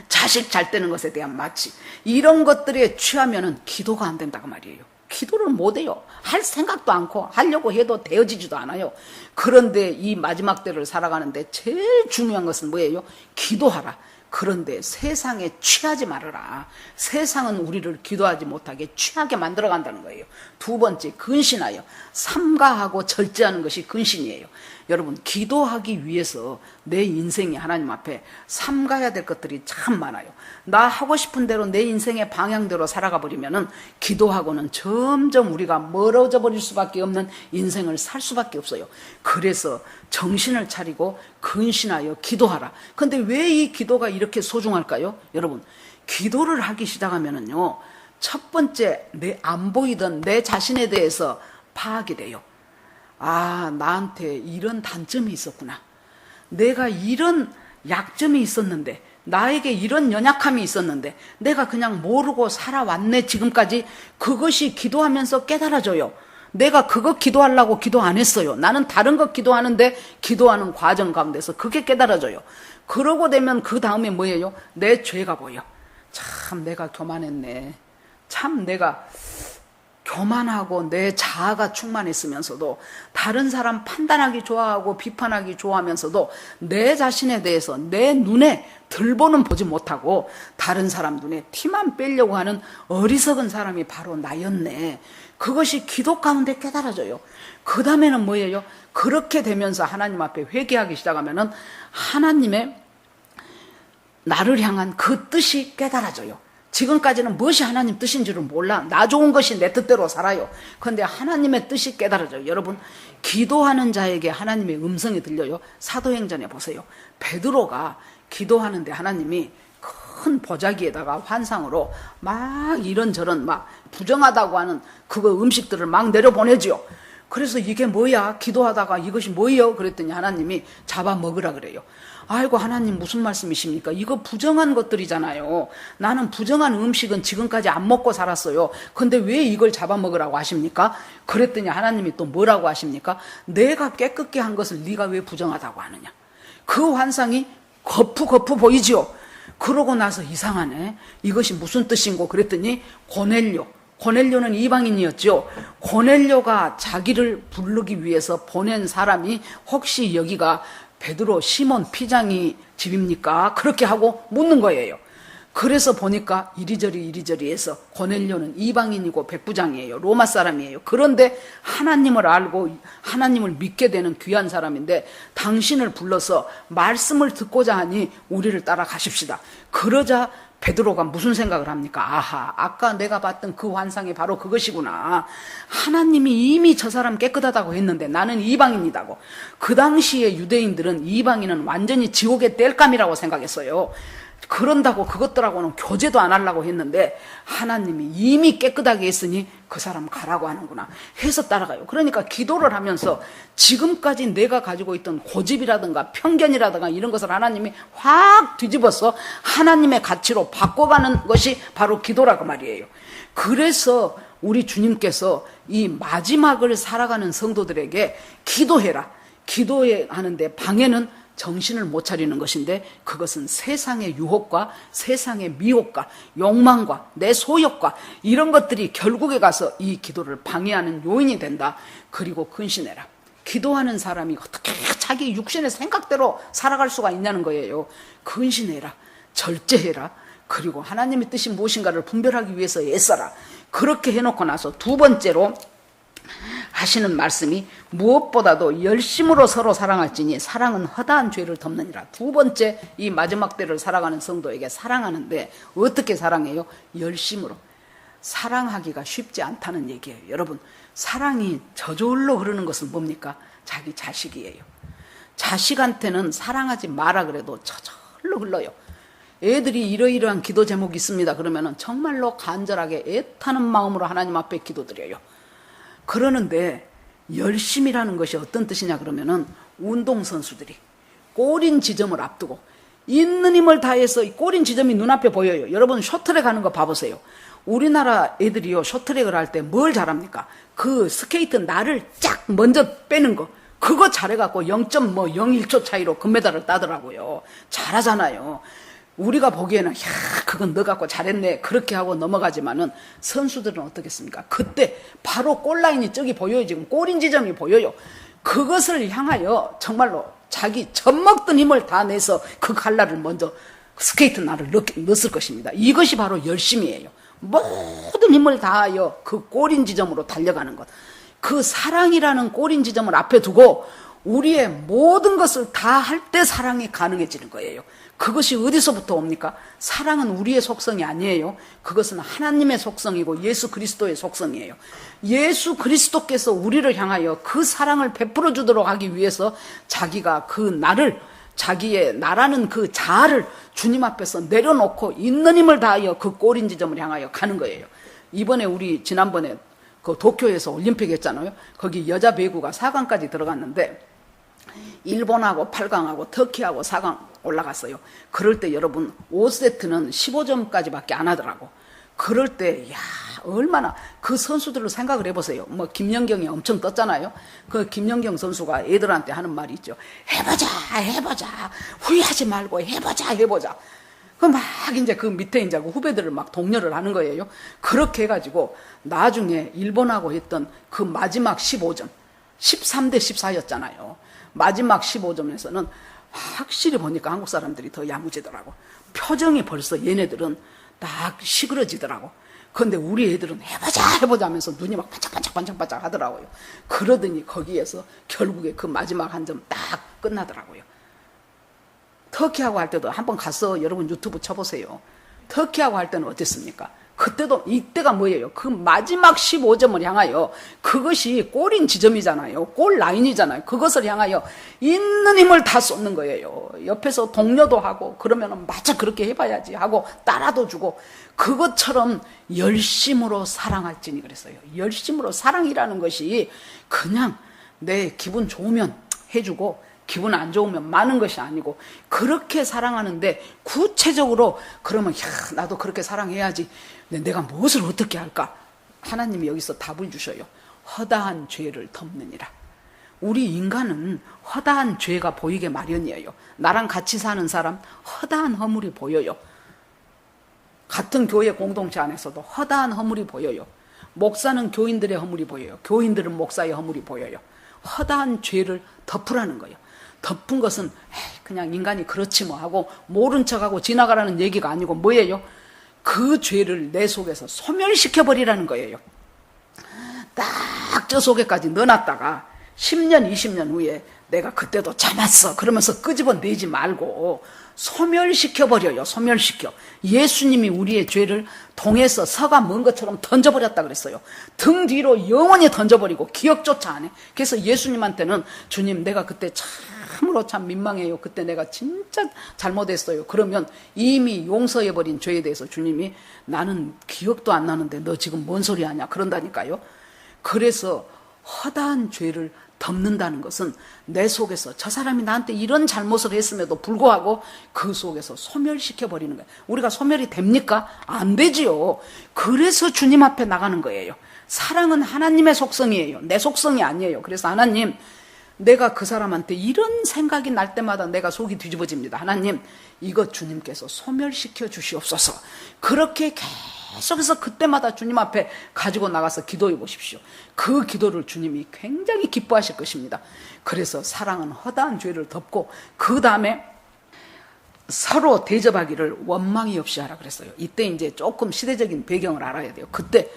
자식 잘 되는 것에 대한 마취, 이런 것들에 취하면은 기도가 안 된다고 말이에요. 기도를 못해요. 할 생각도 않고 하려고 해도 되어지지도 않아요. 그런데 이 마지막 때를 살아가는데 제일 중요한 것은 뭐예요? 기도하라. 그런데 세상에 취하지 말아라. 세상은 우리를 기도하지 못하게 취하게 만들어 간다는 거예요. 두 번째, 근신하여 삼가하고 절제하는 것이 근신이에요. 여러분, 기도하기 위해서 내 인생이 하나님 앞에 삼가야 될 것들이 참 많아요. 나 하고 싶은 대로 내 인생의 방향대로 살아가 버리면은 기도하고는 점점 우리가 멀어져 버릴 수밖에 없는 인생을 살 수밖에 없어요. 그래서 정신을 차리고 근신하여 기도하라. 근데 왜 이 기도가 이렇게 소중할까요? 여러분, 기도를 하기 시작하면은요, 첫 번째, 안 보이던 내 자신에 대해서 파악이 돼요. 아, 나한테 이런 단점이 있었구나. 내가 이런 약점이 있었는데, 나에게 이런 연약함이 있었는데, 내가 그냥 모르고 살아왔네, 지금까지. 그것이 기도하면서 깨달아져요. 내가 그거 기도하려고 기도 안 했어요. 나는 다른 거 기도하는데, 기도하는 과정 가운데서 그게 깨달아져요. 그러고 되면 그 다음에 뭐예요? 내 죄가 보여. 참 내가 교만했네. 참 내가 교만하고 내 자아가 충만했으면서도 다른 사람 판단하기 좋아하고 비판하기 좋아하면서도 내 자신에 대해서 내 눈에 들보는 보지 못하고 다른 사람 눈에 티만 빼려고 하는 어리석은 사람이 바로 나였네. 그것이 기도 가운데 깨달아져요. 그 다음에는 뭐예요? 그렇게 되면서 하나님 앞에 회개하기 시작하면은 하나님의 나를 향한 그 뜻이 깨달아져요. 지금까지는 무엇이 하나님 뜻인 줄은 몰라. 나 좋은 것이 내 뜻대로 살아요. 그런데 하나님의 뜻이 깨달아져요. 여러분, 기도하는 자에게 하나님의 음성이 들려요. 사도행전에 보세요. 베드로가 기도하는데 하나님이 큰 보자기에다가 환상으로 막 이런저런 막 부정하다고 하는 그거 음식들을 막 내려보내죠. 그래서 이게 뭐야? 기도하다가 이것이 뭐예요? 그랬더니 하나님이 잡아 먹으라 그래요. 아이고, 하나님 무슨 말씀이십니까? 이거 부정한 것들이잖아요. 나는 부정한 음식은 지금까지 안 먹고 살았어요. 근데 왜 이걸 잡아먹으라고 하십니까? 그랬더니 하나님이 또 뭐라고 하십니까? 내가 깨끗게 한 것을 네가 왜 부정하다고 하느냐? 그 환상이 거푸 보이지요? 그러고 나서 이상하네. 이것이 무슨 뜻인고? 그랬더니 고넬료는 이방인이었죠. 고넬료가 자기를 부르기 위해서 보낸 사람이 혹시 여기가 베드로 시몬 피장이 집입니까? 그렇게 하고 묻는 거예요. 그래서 보니까 이리저리 해서 고넬료는 이방인이고 백부장이에요. 로마 사람이에요. 그런데 하나님을 알고 하나님을 믿게 되는 귀한 사람인데 당신을 불러서 말씀을 듣고자 하니 우리를 따라가십시다. 그러자 베드로가 무슨 생각을 합니까? 아하, 아까 내가 봤던 그 환상이 바로 그것이구나. 하나님이 이미 저 사람 깨끗하다고 했는데 나는 이방인이다고. 그 당시에 유대인들은 이방인은 완전히 지옥의 땔감이라고 생각했어요. 그런다고 그것들하고는 교제도 안 하려고 했는데 하나님이 이미 깨끗하게 했으니 그 사람 가라고 하는구나 해서 따라가요. 그러니까 기도를 하면서 지금까지 내가 가지고 있던 고집이라든가 편견이라든가 이런 것을 하나님이 확 뒤집어서 하나님의 가치로 바꿔가는 것이 바로 기도라고 말이에요. 그래서 우리 주님께서 이 마지막을 살아가는 성도들에게 기도해라. 기도하는데 방해는 정신을 못 차리는 것인데 그것은 세상의 유혹과 세상의 미혹과 욕망과 내 소욕과 이런 것들이 결국에 가서 이 기도를 방해하는 요인이 된다. 그리고 근신해라. 기도하는 사람이 어떻게 자기 육신의 생각대로 살아갈 수가 있냐는 거예요. 근신해라. 절제해라. 그리고 하나님의 뜻이 무엇인가를 분별하기 위해서 애써라. 그렇게 해놓고 나서 두 번째로 하시는 말씀이 무엇보다도 열심으로 서로 사랑할지니 사랑은 허다한 죄를 덮느니라. 두 번째, 이 마지막 때를 살아가는 성도에게 사랑하는데 어떻게 사랑해요? 열심으로. 사랑하기가 쉽지 않다는 얘기예요. 여러분, 사랑이 저절로 흐르는 것은 뭡니까? 자기 자식이에요. 자식한테는 사랑하지 마라 그래도 저절로 흘러요. 애들이 이러이러한 기도 제목이 있습니다. 그러면은 정말로 간절하게 애타는 마음으로 하나님 앞에 기도드려요. 그러는데 열심이라는 것이 어떤 뜻이냐 그러면은 운동선수들이 골인 지점을 앞두고 있는 힘을 다해서 골인 지점이 눈앞에 보여요. 여러분 셔틀에 가는 거 봐보세요. 우리나라 애들이요 셔틀랙을 할 때 뭘 잘합니까? 그 스케이트 날을 쫙 먼저 빼는 거 그거 잘해갖고 0.01초 차이로 금메달을 따더라고요. 잘하잖아요. 우리가 보기에는 야 그건 너 갖고 잘했네 그렇게 하고 넘어가지만은 선수들은 어떻겠습니까? 그때 바로 골라인이 저기 보여요. 지금 골인 지점이 보여요. 그것을 향하여 정말로 자기 젖먹던 힘을 다 내서 그 갈라를 먼저 스케이트 날을 넣었을 것입니다. 이것이 바로 열심이에요. 모든 힘을 다하여 그 꼬린 지점으로 달려가는 것. 그 사랑이라는 꼬린 지점을 앞에 두고 우리의 모든 것을 다 할 때 사랑이 가능해지는 거예요. 그것이 어디서부터 옵니까? 사랑은 우리의 속성이 아니에요. 그것은 하나님의 속성이고 예수 그리스도의 속성이에요. 예수 그리스도께서 우리를 향하여 그 사랑을 베풀어 주도록 하기 위해서 자기가 그 나를, 자기의 나라는 그 자아를 주님 앞에서 내려놓고 있는 힘을 다하여 그 꼬린 지점을 향하여 가는 거예요. 이번에 우리 지난번에 그 도쿄에서 올림픽 했잖아요. 거기 여자 배구가 4강까지 들어갔는데 일본하고 8강하고 터키하고 4강 올라갔어요. 그럴 때 여러분 5세트는 15점까지밖에 안 하더라고. 그럴 때 얼마나 그 선수들을 생각을 해보세요. 뭐 김연경이 엄청 떴잖아요. 그 김연경 선수가 애들한테 하는 말이 있죠. 해보자 후회하지 말고 해보자. 그 막 이제 그 밑에 이제 그 후배들을 막 독려를 하는 거예요. 그렇게 해가지고 나중에 일본하고 했던 그 마지막 15점 13대 14였잖아요. 마지막 15점에서는 확실히 보니까 한국 사람들이 더 야무지더라고. 표정이 벌써 얘네들은 딱 시그러지더라고. 그런데 우리 애들은 해보자 하면서 눈이 막 반짝반짝 하더라고요. 그러더니 거기에서 결국에 그 마지막 한 점 딱 끝나더라고요. 터키하고 할 때도 한번 가서 여러분 유튜브 쳐보세요. 터키하고 할 때는 어땠습니까? 그때도 이때가 뭐예요? 그 마지막 15점을 향하여 그것이 골인 지점이잖아요. 골 라인이잖아요. 그것을 향하여 있는 힘을 다 쏟는 거예요. 옆에서 독려도 하고 그러면 맞아 그렇게 해봐야지 하고 따라도 주고 그것처럼 열심으로 사랑할지니 그랬어요. 열심으로 사랑이라는 것이 그냥 내 기분 좋으면 해주고 기분 안 좋으면 많은 것이 아니고 그렇게 사랑하는데 구체적으로 그러면 나도 그렇게 사랑해야지. 내가 무엇을 어떻게 할까? 하나님이 여기서 답을 주셔요. 허다한 죄를 덮느니라. 우리 인간은 허다한 죄가 보이게 마련이에요. 나랑 같이 사는 사람 허다한 허물이 보여요. 같은 교회 공동체 안에서도 허다한 허물이 보여요. 목사는 교인들의 허물이 보여요. 교인들은 목사의 허물이 보여요. 허다한 죄를 덮으라는 거예요. 덮은 것은 그냥 인간이 그렇지 뭐 하고 모른 척하고 지나가라는 얘기가 아니고 뭐예요? 그 죄를 내 속에서 소멸시켜버리라는 거예요. 딱 저 속에까지 넣어놨다가 10년 20년 후에 내가 그때도 참았어 그러면서 끄집어내지 말고 소멸시켜버려요. 소멸시켜. 예수님이 우리의 죄를 동에서 서가 먼 것처럼 던져버렸다 그랬어요. 등 뒤로 영원히 던져버리고 기억조차 안 해. 그래서 예수님한테는 주님 내가 그때 참으로 참 민망해요. 그때 내가 진짜 잘못했어요. 그러면 이미 용서해버린 죄에 대해서 주님이 나는 기억도 안 나는데 너 지금 뭔 소리 하냐 그런다니까요. 그래서 허다한 죄를 덮는다는 것은 내 속에서 저 사람이 나한테 이런 잘못을 했음에도 불구하고 그 속에서 소멸시켜버리는 거예요. 우리가 소멸이 됩니까? 안 되지요. 그래서 주님 앞에 나가는 거예요. 사랑은 하나님의 속성이에요. 내 속성이 아니에요. 그래서 하나님 내가 그 사람한테 이런 생각이 날 때마다 내가 속이 뒤집어집니다. 하나님 이것 주님께서 소멸시켜 주시옵소서. 그렇게 계속해서 그때마다 주님 앞에 가지고 나가서 기도해 보십시오. 그 기도를 주님이 굉장히 기뻐하실 것입니다. 그래서 사랑은 허다한 죄를 덮고 그 다음에 서로 대접하기를 원망이 없이 하라 그랬어요. 이때 이제 조금 시대적인 배경을 알아야 돼요. 그때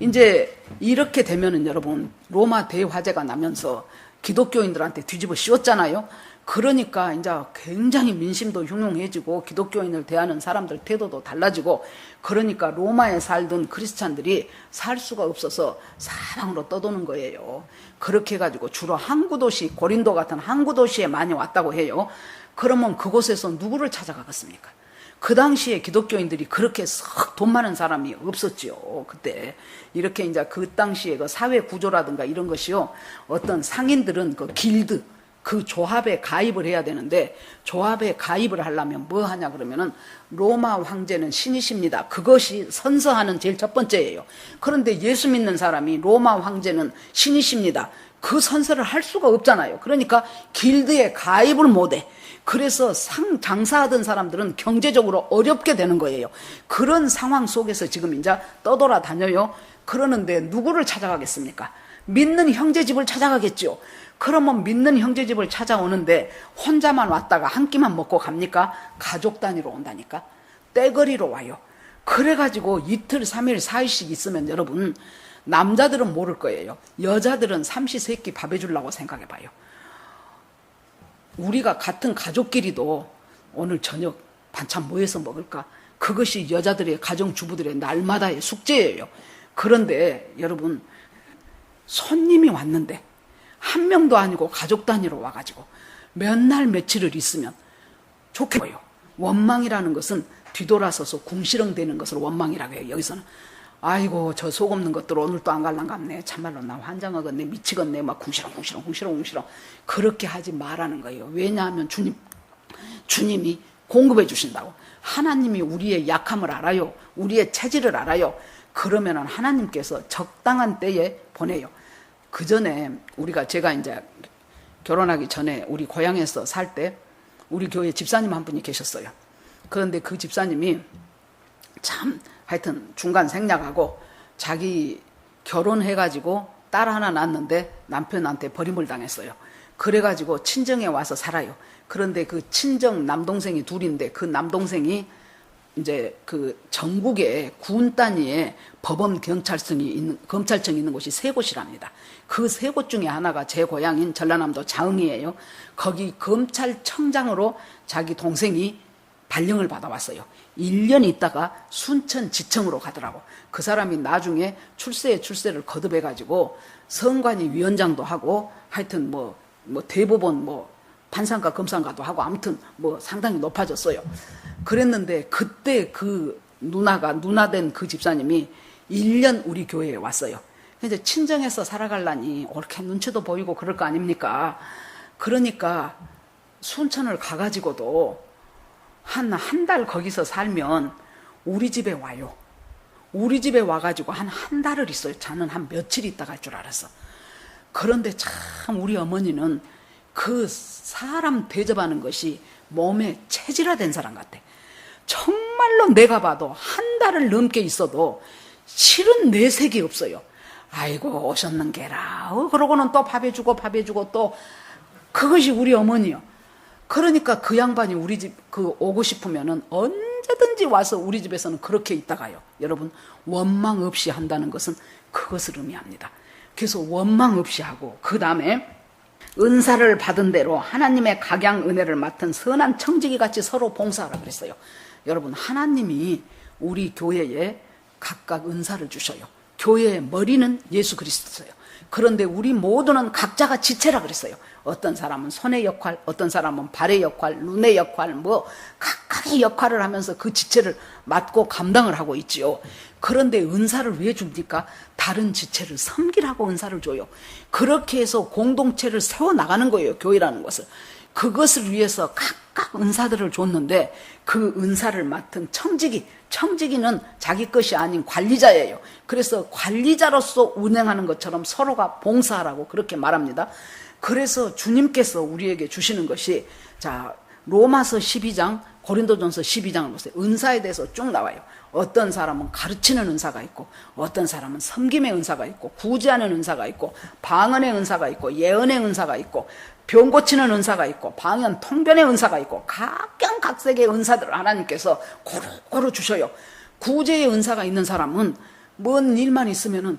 이제 이렇게 되면은 여러분 로마 대화재가 나면서 기독교인들한테 뒤집어 씌웠잖아요. 그러니까 이제 굉장히 민심도 흉흉해지고 기독교인을 대하는 사람들 태도도 달라지고 그러니까 로마에 살던 크리스찬들이 살 수가 없어서 사방으로 떠도는 거예요. 그렇게 해가지고 주로 항구 도시 고린도 같은 항구 도시에 많이 왔다고 해요. 그러면 그곳에서 누구를 찾아가겠습니까? 그 당시에 기독교인들이 그렇게 썩 돈 많은 사람이 없었지요. 그때 이렇게 이제 그 당시에 그 사회 구조라든가 이런 것이요. 어떤 상인들은 그 길드 그 조합에 가입을 해야 되는데 조합에 가입을 하려면 뭐 하냐 그러면은 로마 황제는 신이십니다. 그것이 선서하는 제일 첫 번째예요. 그런데 예수 믿는 사람이 로마 황제는 신이십니다. 그 선서를 할 수가 없잖아요. 그러니까 길드에 가입을 못해. 그래서 장사하던 사람들은 경제적으로 어렵게 되는 거예요. 그런 상황 속에서 지금 이제 떠돌아다녀요. 그러는데 누구를 찾아가겠습니까? 믿는 형제 집을 찾아가겠죠. 그러면 믿는 형제집을 찾아오는데 혼자만 왔다가 한 끼만 먹고 갑니까? 가족 단위로 온다니까. 떼거리로 와요. 그래가지고 이틀, 3일, 4일씩 있으면 여러분, 남자들은 모를 거예요. 여자들은 삼시세끼 밥 해주려고 생각해봐요. 우리가 같은 가족끼리도 오늘 저녁 반찬 뭐 해서 먹을까? 그것이 여자들의 가정주부들의 날마다의 숙제예요. 그런데 여러분, 손님이 왔는데 한 명도 아니고 가족 단위로 와가지고 몇 날 며칠을 있으면 좋겠고요. 원망이라는 것은 뒤돌아서서 궁시렁대는 것을 원망이라고 해요. 여기서는 아이고 저 속 없는 것들 오늘 또 안 갈랑갑네. 참말로 나 환장하겠네. 미치겠네. 막 궁시렁 그렇게 하지 말라는 거예요. 왜냐하면 주님이 공급해 주신다고. 하나님이 우리의 약함을 알아요. 우리의 체질을 알아요. 그러면은 하나님께서 적당한 때에 보내요. 그 전에 제가 이제 결혼하기 전에 우리 고향에서 살 때 우리 교회 집사님 한 분이 계셨어요. 그런데 그 집사님이 참 하여튼 중간 생략하고 자기 결혼해가지고 딸 하나 낳았는데 남편한테 버림을 당했어요. 그래가지고 친정에 와서 살아요. 그런데 그 친정 남동생이 둘인데 그 남동생이 이제 그 전국에 군 단위의 법원 검찰청이 있는 곳이 3곳이랍니다. 그 3곳 중에 하나가 제 고향인 전라남도 자흥이에요. 거기 검찰청장으로 자기 동생이 발령을 받아왔어요. 1년 있다가 순천지청으로 가더라고. 그 사람이 나중에 출세를 거듭해가지고 선관위 위원장도 하고 하여튼 뭐 대법원 판사인가 검사인가도 하고 아무튼 상당히 높아졌어요. 그랬는데 그때 그 누나된 그 집사님이 1년 우리 교회에 왔어요. 이제 친정에서 살아가려니 옳게 눈치도 보이고 그럴 거 아닙니까? 그러니까 순천을 가가지고도 한 달 거기서 살면 우리 집에 와요. 우리 집에 와가지고 한 달을 있어요. 저는 한 며칠 있다 갈 줄 알았어. 그런데 참 우리 어머니는 그 사람 대접하는 것이 몸에 체질화된 사람 같아. 정말로 내가 봐도 한 달을 넘게 있어도 실은 내색이 없어요. 아이고 오셨는 게라. 그러고는 또 밥 해주고 또 그것이 우리 어머니요. 그러니까 그 양반이 우리 집 오고 싶으면은 언제든지 와서 우리 집에서는 그렇게 있다가요. 여러분 원망 없이 한다는 것은 그것을 의미합니다. 그래서 원망 없이 하고 그 다음에 은사를 받은 대로 하나님의 각양 은혜를 맡은 선한 청지기 같이 서로 봉사하라 그랬어요. 여러분 하나님이 우리 교회에 각각 은사를 주셔요. 교회의 머리는 예수 그리스도예요. 그런데 우리 모두는 각자가 지체라 그랬어요. 어떤 사람은 손의 역할, 어떤 사람은 발의 역할, 눈의 역할, 각각의 역할을 하면서 그 지체를 맡고 감당을 하고 있지요. 그런데 은사를 왜 줍니까? 다른 지체를 섬기라고 은사를 줘요. 그렇게 해서 공동체를 세워나가는 거예요. 교회라는 것을. 그것을 위해서 각각 은사들을 줬는데 그 은사를 맡은 청지기는 자기 것이 아닌 관리자예요. 그래서 관리자로서 운행하는 것처럼 서로가 봉사하라고 그렇게 말합니다. 그래서 주님께서 우리에게 주시는 것이 로마서 12장, 고린도전서 12장을 보세요. 은사에 대해서 쭉 나와요. 어떤 사람은 가르치는 은사가 있고 어떤 사람은 섬김의 은사가 있고 구제하는 은사가 있고 방언의 은사가 있고 예언의 은사가 있고 병 고치는 은사가 있고 방언 통변의 은사가 있고 각양각색의 은사들을 하나님께서 고루 주셔요. 구제의 은사가 있는 사람은 뭔 일만 있으면은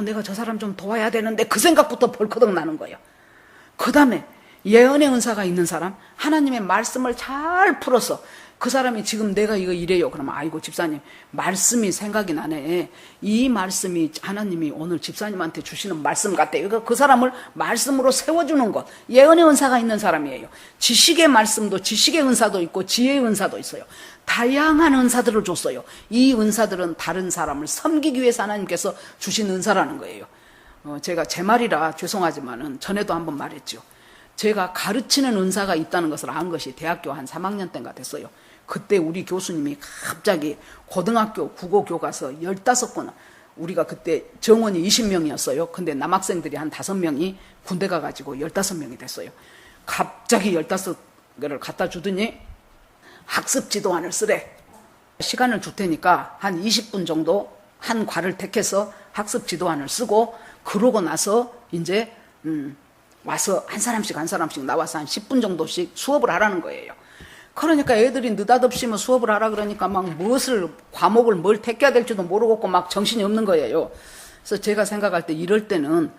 내가 저 사람 좀 도와야 되는데 그 생각부터 벌컥 나는 거예요. 그 다음에 예언의 은사가 있는 사람, 하나님의 말씀을 잘 풀어서 그 사람이 지금 내가 이거 이래요. 그러면 아이고 집사님 말씀이 생각이 나네. 이 말씀이 하나님이 오늘 집사님한테 주시는 말씀 같아요. 그러니까 그 사람을 말씀으로 세워주는 것. 예언의 은사가 있는 사람이에요. 지식의 말씀도 지식의 은사도 있고 지혜의 은사도 있어요. 다양한 은사들을 줬어요. 이 은사들은 다른 사람을 섬기기 위해서 하나님께서 주신 은사라는 거예요. 제가 제 말이라 죄송하지만은 전에도 한번 말했죠. 제가 가르치는 은사가 있다는 것을 안 것이 대학교 한 3학년 때인가 됐어요. 그때 우리 교수님이 갑자기 고등학교 국어 교과서 15권, 우리가 그때 정원이 20명이었어요. 근데 남학생들이 한 5명이 군대 가가지고 15명이 됐어요. 갑자기 15개를 갖다 주더니 학습 지도안을 쓰래. 시간을 줄 테니까 한 20분 정도 한 과를 택해서 학습 지도안을 쓰고 그러고 나서 이제 와서 한 사람씩 나와서 한 10분 정도씩 수업을 하라는 거예요. 그러니까 애들이 느닷없이 뭐 수업을 하라 그러니까 막 과목을 뭘 택해야 될지도 모르겠고 막 정신이 없는 거예요. 그래서 제가 생각할 때 이럴 때는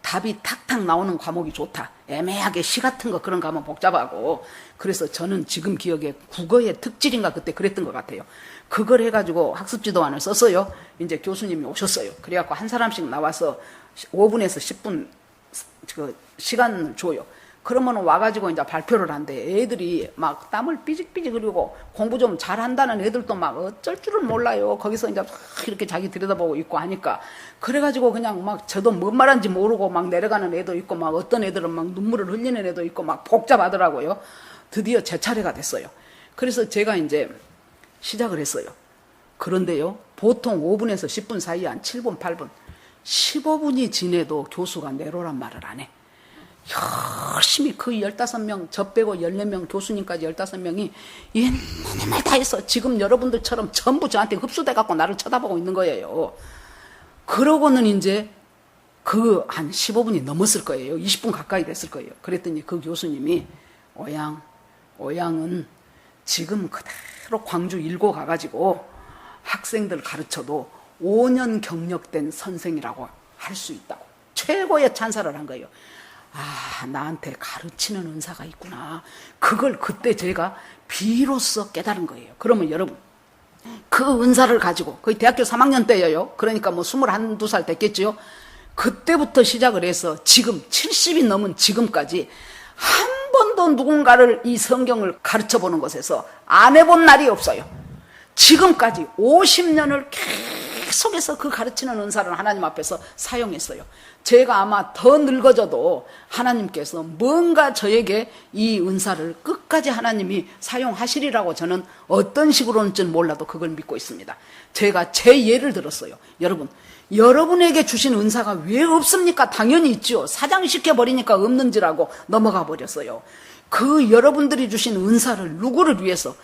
답이 탁탁 나오는 과목이 좋다. 애매하게 시 같은 거 그런 거 하면 복잡하고. 그래서 저는 지금 기억에 국어의 특질인가 그때 그랬던 것 같아요. 그걸 해가지고 학습지도안을 썼어요. 이제 교수님이 오셨어요. 그래갖고 한 사람씩 나와서 5분에서 10분 그 시간을 줘요. 그러면 와가지고 이제 발표를 한대. 애들이 막 땀을 삐직삐직 흘리고 공부 좀 잘한다는 애들도 막 어쩔 줄을 몰라요. 거기서 이제 이렇게 자기 들여다보고 있고 하니까. 그래가지고 그냥 막 저도 뭔 말인지 모르고 막 내려가는 애도 있고 막 어떤 애들은 막 눈물을 흘리는 애도 있고 막 복잡하더라고요. 드디어 제 차례가 됐어요. 그래서 제가 이제 시작을 했어요. 그런데요, 보통 5분에서 10분 사이에 한 7분, 8분, 15분이 지내도 교수가 내로란 말을 안 해. 열심히 그 15명, 저 빼고 14명, 교수님까지 15명이 옛날에 말 다 했어. 지금 여러분들처럼 전부 저한테 흡수돼갖고 나를 쳐다보고 있는 거예요. 그러고는 이제 그 한 15분이 넘었을 거예요. 20분 가까이 됐을 거예요. 그랬더니 그 교수님이 오양은 지금 그대로 광주 일고 가가지고 학생들 가르쳐도 5년 경력된 선생이라고 할 수 있다고 최고의 찬사를 한 거예요. 아, 나한테 가르치는 은사가 있구나. 그걸 그때 제가 비로소 깨달은 거예요. 그러면 여러분, 그 은사를 가지고 거의 대학교 3학년 때예요. 그러니까 뭐 21, 2살 됐겠지요. 그때부터 시작을 해서 지금 70이 넘은 지금까지 한 번도 누군가를 이 성경을 가르쳐 보는 것에서 안 해본 날이 없어요. 지금까지 50년을 계속해서 그 가르치는 은사를 하나님 앞에서 사용했어요. 제가 아마 더 늙어져도 하나님께서 뭔가 저에게 이 은사를 끝까지 하나님이 사용하시리라고 저는 어떤 식으로는지는 몰라도 그걸 믿고 있습니다. 제가 제 예를 들었어요. 여러분에게 주신 은사가 왜 없습니까? 당연히 있죠. 사장시켜버리니까 없는지라고 넘어가 버렸어요. 그 여러분들이 주신 은사를 누구를 위해서,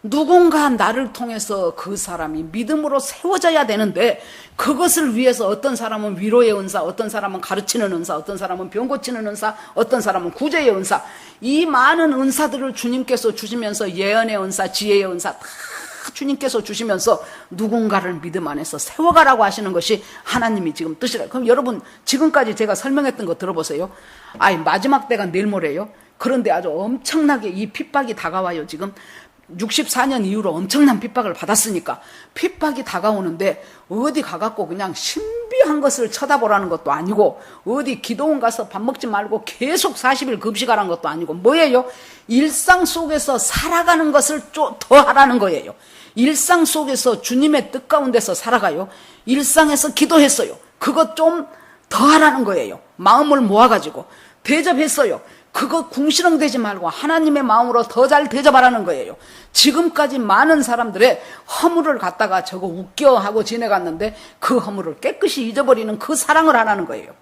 누군가 나를 통해서 그 사람이 믿음으로 세워져야 되는데, 그것을 위해서 어떤 사람은 위로의 은사, 어떤 사람은 가르치는 은사, 어떤 사람은 병 고치는 은사, 어떤 사람은 구제의 은사, 이 많은 은사들을 주님께서 주시면서 예언의 은사, 지혜의 은사 다 주님께서 주시면서 누군가를 믿음 안에서 세워가라고 하시는 것이 하나님이 지금 뜻이라. 그럼 여러분, 지금까지 제가 설명했던 거 들어보세요. 마지막 때가 내일 모레요. 그런데 아주 엄청나게 이 핍박이 다가와요. 지금 64년 이후로 엄청난 핍박을 받았으니까 핍박이 다가오는데 어디 가갖고 그냥 신비한 것을 쳐다보라는 것도 아니고, 어디 기도원 가서 밥 먹지 말고 계속 40일 금식하라는 것도 아니고, 뭐예요? 일상 속에서 살아가는 것을 더 하라는 거예요. 일상 속에서 주님의 뜻 가운데서 살아가요. 일상에서 기도했어요. 그것 좀 더 하라는 거예요. 마음을 모아가지고 대접했어요. 그거 궁시렁대지 말고 하나님의 마음으로 더 잘 대접하라는 거예요. 지금까지 많은 사람들의 허물을 갖다가 저거 웃겨 하고 지내갔는데 그 허물을 깨끗이 잊어버리는 그 사랑을 하라는 거예요.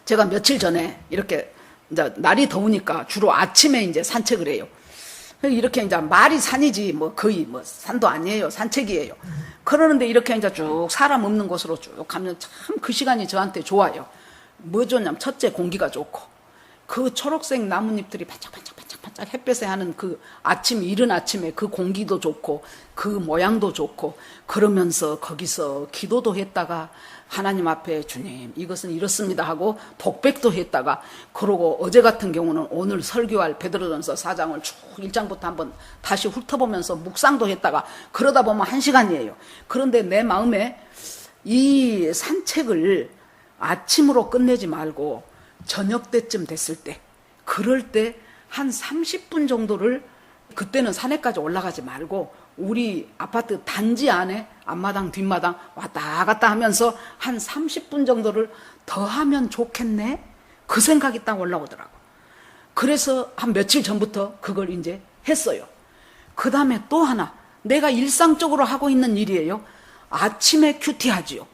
제가 며칠 전에 이렇게 이제 날이 더우니까 주로 아침에 이제 산책을 해요. 이렇게 이제 말이 산이지 뭐 거의 뭐 산도 아니에요. 산책이에요. 그러는데 이렇게 이제 쭉 사람 없는 곳으로 쭉 가면 참 그 시간이 저한테 좋아요. 뭐 좋냐면 첫째 공기가 좋고, 그 초록색 나뭇잎들이 반짝반짝 햇볕에 하는 그 아침, 이른 아침에 그 공기도 좋고 그 모양도 좋고, 그러면서 거기서 기도도 했다가 하나님 앞에 주님 이것은 이렇습니다 하고 독백도 했다가, 그러고 어제 같은 경우는 오늘 설교할 베드로전서 4장을 쭉 1장부터 한번 다시 훑어보면서 묵상도 했다가, 그러다 보면 1시간이에요. 그런데 내 마음에 이 산책을 아침으로 끝내지 말고 저녁 때쯤 됐을 때, 그럴 때 한 30분 정도를, 그때는 산에까지 올라가지 말고 우리 아파트 단지 안에 앞마당 뒷마당 왔다 갔다 하면서 한 30분 정도를 더 하면 좋겠네, 그 생각이 딱 올라오더라고. 그래서 한 며칠 전부터 그걸 이제 했어요. 그 다음에 또 하나, 내가 일상적으로 하고 있는 일이에요. 아침에 큐티하지요.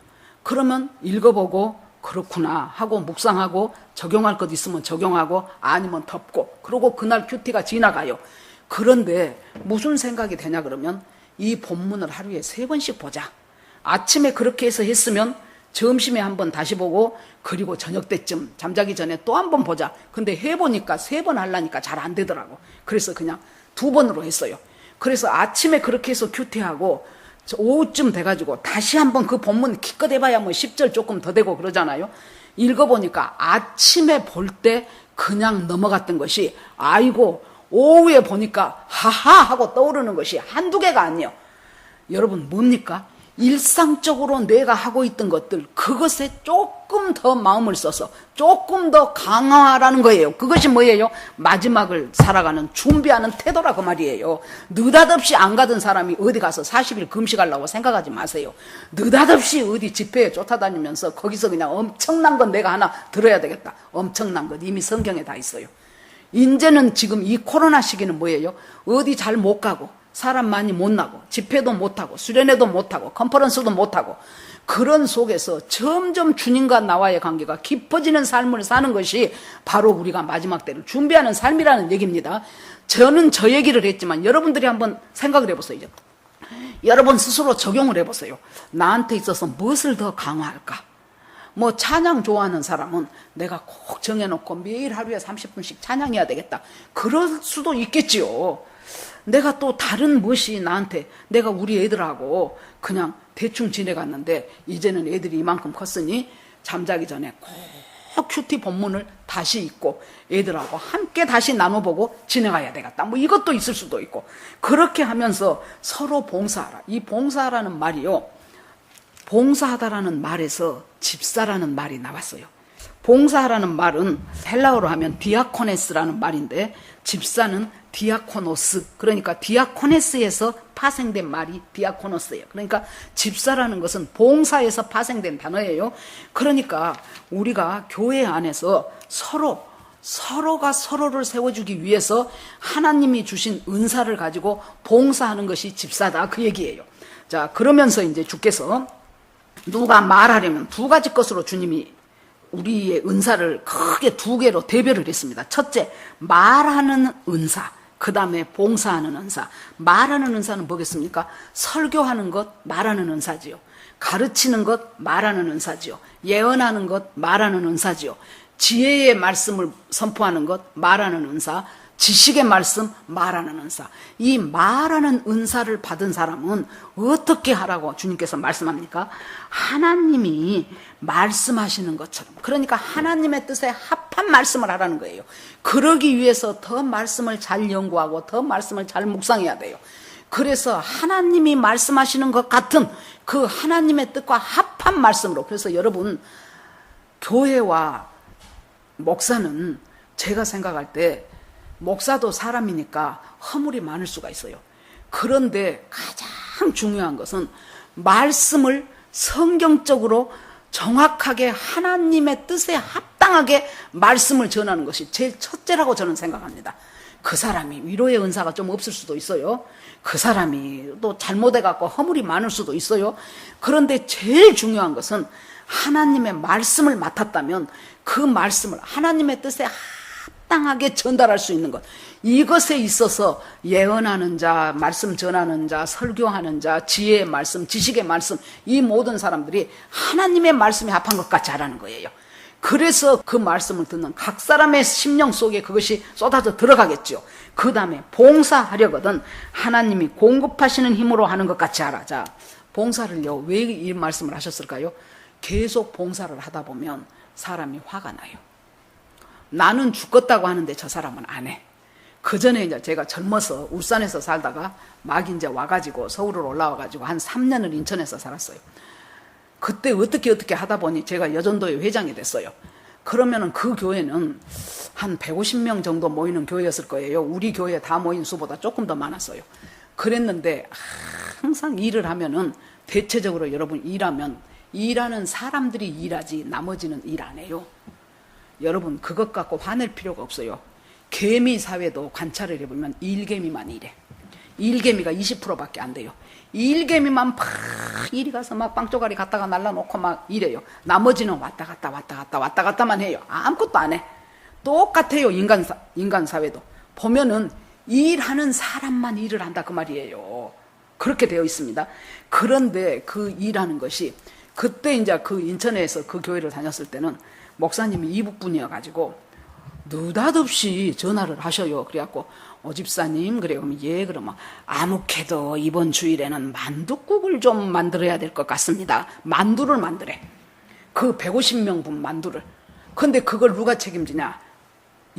그러면 읽어보고 그렇구나 하고 묵상하고 적용할 것 있으면 적용하고 아니면 덮고, 그러고 그날 큐티가 지나가요. 그런데 무슨 생각이 되냐 그러면, 이 본문을 하루에 3번씩 보자. 아침에 그렇게 해서 했으면 점심에 한번 다시 보고 그리고 저녁 때쯤 잠자기 전에 또 한번 보자. 근데 해보니까 3번 하려니까 잘 안 되더라고. 그래서 그냥 2번으로 했어요. 그래서 아침에 그렇게 해서 큐티하고 오후쯤 돼가지고 다시 한번 그 본문 기껏 해봐야 뭐 10절 조금 더 되고 그러잖아요. 읽어보니까 아침에 볼 때 그냥 넘어갔던 것이 아이고 오후에 보니까 하하 하고 떠오르는 것이 한두 개가 아니에요. 여러분 뭡니까? 일상적으로 내가 하고 있던 것들 그것에 조금 더 마음을 써서 조금 더 강화하라는 거예요. 그것이 뭐예요? 마지막을 살아가는 준비하는 태도라 그 말이에요. 느닷없이 안 가던 사람이 어디 가서 40일 금식하려고 생각하지 마세요. 느닷없이 어디 집회에 쫓아다니면서 거기서 그냥 엄청난 건 내가 하나 들어야 되겠다. 엄청난 것 이미 성경에 다 있어요. 이제는 지금 이 코로나 시기는 뭐예요? 어디 잘 못 가고 사람 많이 못 나고 집회도 못하고 수련회도 못하고 컨퍼런스도 못하고 그런 속에서 점점 주님과 나와의 관계가 깊어지는 삶을 사는 것이 바로 우리가 마지막 때를 준비하는 삶이라는 얘기입니다. 저는 저 얘기를 했지만 여러분들이 한번 생각을 해보세요. 이제. 여러분 스스로 적용을 해보세요. 나한테 있어서 무엇을 더 강화할까? 뭐 찬양 좋아하는 사람은 내가 꼭 정해놓고 매일 하루에 30분씩 찬양해야 되겠다. 그럴 수도 있겠지요. 내가 또 다른 무엇이 나한테 내가 우리 애들하고 그냥 대충 지내갔는데 이제는 애들이 이만큼 컸으니 잠자기 전에 꼭 큐티 본문을 다시 읽고 애들하고 함께 다시 나눠보고 지내가야 되겠다. 뭐 이것도 있을 수도 있고 그렇게 하면서 서로 봉사하라. 이 봉사라는 말이요. 봉사하다라는 말에서 집사라는 말이 나왔어요. 봉사하라는 말은 헬라어로 하면 디아코네스라는 말인데 집사는 디아코노스, 그러니까 디아코네스에서 파생된 말이 디아코노스예요. 그러니까 집사라는 것은 봉사에서 파생된 단어예요. 그러니까 우리가 교회 안에서 서로가 서로를 세워주기 위해서 하나님이 주신 은사를 가지고 봉사하는 것이 집사다 그 얘기예요. 자, 그러면서 이제 주께서 누가 말하려면 2가지 것으로 주님이 우리의 은사를 크게 2개로 대별을 했습니다. 첫째, 말하는 은사. 그 다음에 봉사하는 은사. 말하는 은사는 뭐겠습니까? 설교하는 것, 말하는 은사지요. 가르치는 것, 말하는 은사지요. 예언하는 것, 말하는 은사지요. 지혜의 말씀을 선포하는 것, 말하는 은사. 지식의 말씀, 말하는 은사. 이 말하는 은사를 받은 사람은 어떻게 하라고 주님께서 말씀합니까? 하나님이 말씀하시는 것처럼, 그러니까 하나님의 뜻에 합한 말씀을 하라는 거예요. 그러기 위해서 더 말씀을 잘 연구하고 더 말씀을 잘 묵상해야 돼요. 그래서 하나님이 말씀하시는 것 같은 그 하나님의 뜻과 합한 말씀으로. 그래서 여러분, 교회와 목사는 제가 생각할 때 목사도 사람이니까 허물이 많을 수가 있어요. 그런데 가장 중요한 것은 말씀을 성경적으로 정확하게 하나님의 뜻에 합당하게 말씀을 전하는 것이 제일 첫째라고 저는 생각합니다. 그 사람이 위로의 은사가 좀 없을 수도 있어요. 그 사람이 또 잘못해갖고 허물이 많을 수도 있어요. 그런데 제일 중요한 것은 하나님의 말씀을 맡았다면 그 말씀을 하나님의 뜻에 합당하게 전달할 수 있는 것, 이것에 있어서 예언하는 자, 말씀 전하는 자, 설교하는 자, 지혜의 말씀, 지식의 말씀, 이 모든 사람들이 하나님의 말씀에 합한 것 같이 하라는 거예요. 그래서 그 말씀을 듣는 각 사람의 심령 속에 그것이 쏟아져 들어가겠죠. 그 다음에 봉사하려거든 하나님이 공급하시는 힘으로 하는 것 같이 하라. 자, 봉사를요, 왜 이 말씀을 하셨을까요? 계속 봉사를 하다 보면 사람이 화가 나요. 나는 죽겠다고 하는데 저 사람은 안 해. 그 전에 이제 제가 젊어서 울산에서 살다가 막 이제 와가지고 서울으로 올라와가지고 한 3년을 인천에서 살았어요. 그때 어떻게 하다 보니 제가 여전도회 회장이 됐어요. 그러면은 그 교회는 한 150명 정도 모이는 교회였을 거예요. 우리 교회 다 모인 수보다 조금 더 많았어요. 그랬는데 항상 일을 하면은 대체적으로 여러분 일하는 사람들이 일하지 나머지는 일 안 해요. 여러분 그것 갖고 화낼 필요가 없어요. 개미 사회도 관찰을 해보면 일개미만 일해. 일개미가 20%밖에 안 돼요. 일개미만 팍 이리 가서 막 빵조가리 갖다가 날라놓고 막 이래요. 나머지는 왔다 갔다만 해요. 아무것도 안 해. 똑같아요. 인간 사회도 보면은 일하는 사람만 일을 한다 그 말이에요. 그렇게 되어 있습니다. 그런데 그 일하는 것이 그때 이제 그 인천에서 그 교회를 다녔을 때는 목사님이 이북분이어가지고 느닷없이 전화를 하셔요. 그래갖고 오집사님, 그래 그러면 예, 그러면 아무개도 이번 주일에는 만둣국을 좀 만들어야 될 것 같습니다. 만두를 만들래. 그 150명분 만두를. 근데 그걸 누가 책임지냐?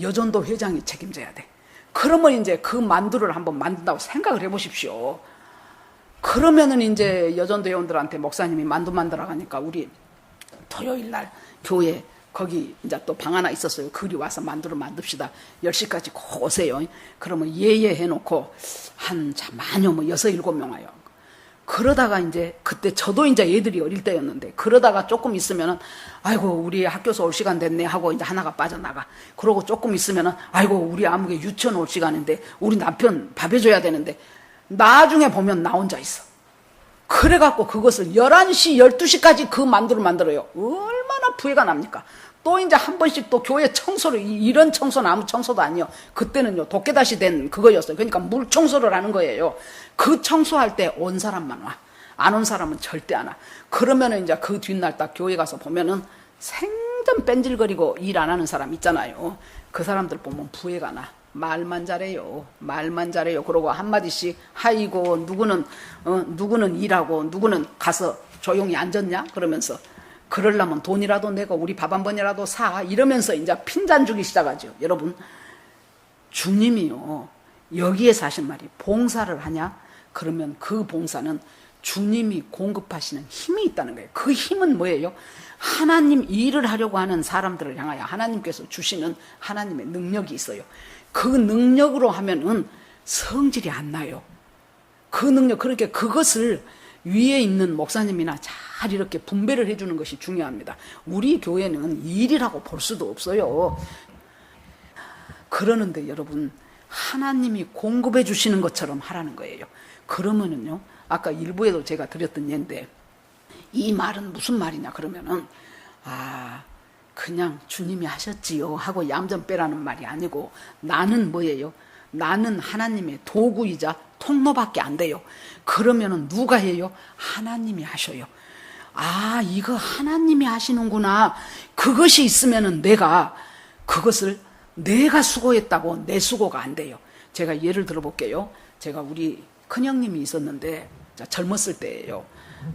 여전도 회장이 책임져야 돼. 그러면 이제 그 만두를 한번 만든다고 생각을 해보십시오. 그러면은 이제 여전도 회원들한테 목사님이 만두 만들어 가니까 우리 토요일 날 교회 거기 이제 또 방 하나 있었어요. 그리 와서 만두를 만듭시다. 10시까지 꼭 오세요. 그러면 예예 해놓고 많이요, 뭐 6, 7명 와요. 그러다가 이제 그때 저도 이제 애들이 어릴 때였는데 그러다가 조금 있으면은 아이고 우리 학교에서 올 시간 됐네 하고 이제 하나가 빠져나가. 그러고 조금 있으면은 아이고 우리 아무개 유치원 올 시간인데 우리 남편 밥 해줘야 되는데 나중에 보면 나 혼자 있어. 그래갖고 그것을 11시, 12시까지 그 만두를 만들어요. 얼마나 부해가 납니까? 또 이제 한 번씩 또 교회 청소를, 이런 청소는 아무 청소도 아니요. 그때는요, 도깨다시 된 그거였어요. 그러니까 물 청소를 하는 거예요. 그 청소할 때 온 사람만 와. 안 온 사람은 절대 안 와. 그러면은 이제 그 뒷날 딱 교회 가서 보면은 생전 뺀질거리고 일 안 하는 사람 있잖아요. 그 사람들 보면 부해가 나. 말만 잘해요. 말만 잘해요. 그러고 한마디씩 하이고 누구는 일하고 누구는 가서 조용히 앉았냐? 그러면서 그러려면 돈이라도 내고 우리 밥 한 번이라도 사 이러면서 이제 핀잔 주기 시작하죠. 여러분 주님이요 여기에서 하신 말이 봉사를 하냐? 그러면 그 봉사는 주님이 공급하시는 힘이 있다는 거예요. 그 힘은 뭐예요? 하나님 일을 하려고 하는 사람들을 향하여 하나님께서 주시는 하나님의 능력이 있어요. 그 능력으로 하면은 성질이 안 나요. 그 능력, 그렇게 그것을 위에 있는 목사님이나 잘 이렇게 분배를 해주는 것이 중요합니다. 우리 교회는 일이라고 볼 수도 없어요. 그러는데 여러분, 하나님이 공급해 주시는 것처럼 하라는 거예요. 그러면은요, 아까 일부에도 제가 드렸던 예인데, 이 말은 무슨 말이냐 그러면은, 그냥 주님이 하셨지요 하고 얌전 빼라는 말이 아니고 나는 뭐예요? 나는 하나님의 도구이자 통로밖에 안 돼요. 그러면은 누가 해요? 하나님이 하셔요. 이거 하나님이 하시는구나. 그것이 있으면은 내가 그것을 내가 수고했다고 내 수고가 안 돼요. 제가 예를 들어볼게요. 제가 우리 큰형님이 있었는데 젊었을 때예요.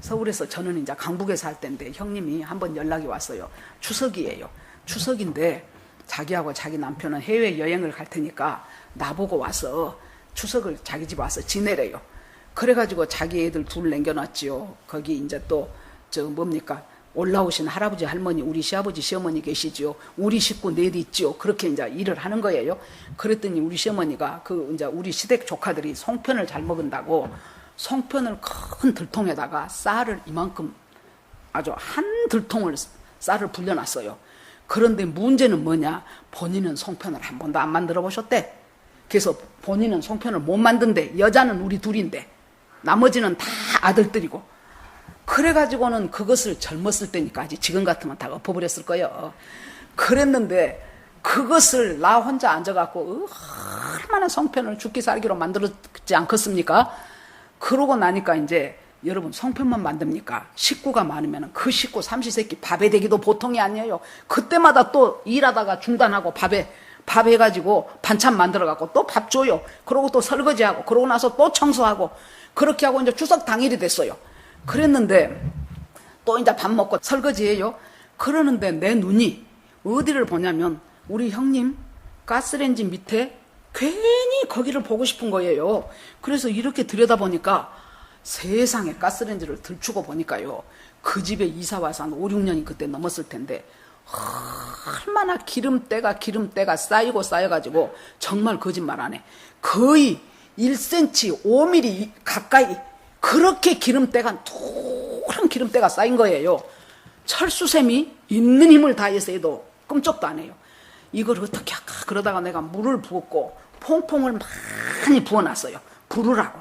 서울에서 저는 이제 강북에 살 때인데 형님이 한번 연락이 왔어요. 추석이에요. 추석인데 자기하고 자기 남편은 해외 여행을 갈 테니까 나보고 와서 추석을 자기 집 와서 지내래요. 그래가지고 자기 애들 둘 남겨놨지요. 거기 이제 또 올라오신 할아버지 할머니 우리 시아버지 시어머니 계시지요. 우리 식구 넷 있지요. 그렇게 이제 일을 하는 거예요. 그랬더니 우리 시어머니가 이제 우리 시댁 조카들이 송편을 잘 먹은다고 송편을 큰 들통에다가 쌀을 이만큼 아주 한 들통을 쌀을 불려놨어요. 그런데 문제는 뭐냐? 본인은 송편을 한 번도 안 만들어 보셨대. 그래서 본인은 송편을 못 만든대. 여자는 우리 둘인데 나머지는 다 아들들이고. 그래가지고는 그것을 젊었을 때니까 아직 지금 같으면 다 엎어버렸을 거예요. 그랬는데 그것을 나 혼자 앉아갖고 얼마나 송편을 죽기 살기로 만들었지 않겠습니까? 그러고 나니까 이제 여러분 송편만 만듭니까? 식구가 많으면 그 식구 삼시세끼 밥에 대기도 보통이 아니에요. 그때마다 또 일하다가 중단하고 밥 해가지고 반찬 만들어갖고 또 밥 줘요. 그러고 또 설거지하고 그러고 나서 또 청소하고 그렇게 하고 이제 추석 당일이 됐어요. 그랬는데 또 이제 밥 먹고 설거지해요. 그러는데 내 눈이 어디를 보냐면 우리 형님 가스레인지 밑에 괜히 거기를 보고 싶은 거예요. 그래서 이렇게 들여다보니까 세상에 가스레인지를 들추고 보니까요. 그 집에 이사와서 한 5, 6년이 그때 넘었을 텐데 얼마나 기름때가 쌓이고 쌓여가지고 정말 거짓말 안 해. 거의 1cm, 5mm 가까이 그렇게 기름때가 노란 기름때가 쌓인 거예요. 철수샘이 있는 힘을 다해서 해도 끔찍도 안 해요. 이걸 어떻게 할까? 그러다가 내가 물을 부었고 퐁퐁을 많이 부어놨어요. 부르라고.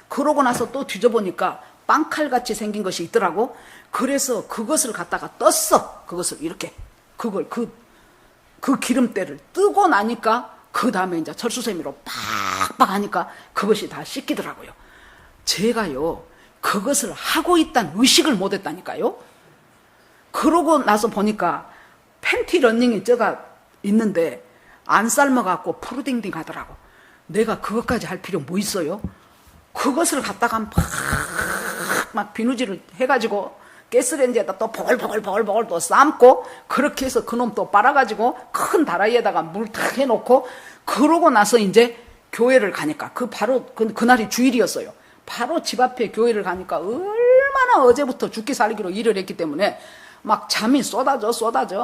그러고 나서 또 뒤져보니까 빵칼같이 생긴 것이 있더라고. 그래서 그것을 갖다가 떴어. 그것을 이렇게 그 기름때를 뜨고 나니까 그 다음에 이제 철수세미로 팍팍 하니까 그것이 다 씻기더라고요. 제가요 그것을 하고 있다는 의식을 못 했다니까요. 그러고 나서 보니까 팬티 러닝이 쪄가 있는데 안 삶아갖고 푸르딩딩 하더라고. 내가 그것까지 할 필요 뭐 있어요? 그것을 갖다가 막 비누질을 해가지고 가스레인지에다 또 보글보글 또 삶고, 그렇게 해서 그놈 또 빨아가지고 큰 다라이에다가 물 탁 해놓고, 그러고 나서 이제 교회를 가니까, 그날이 주일이었어요. 바로 집 앞에 교회를 가니까 얼마나 어제부터 죽기 살기로 일을 했기 때문에 막 잠이 쏟아져.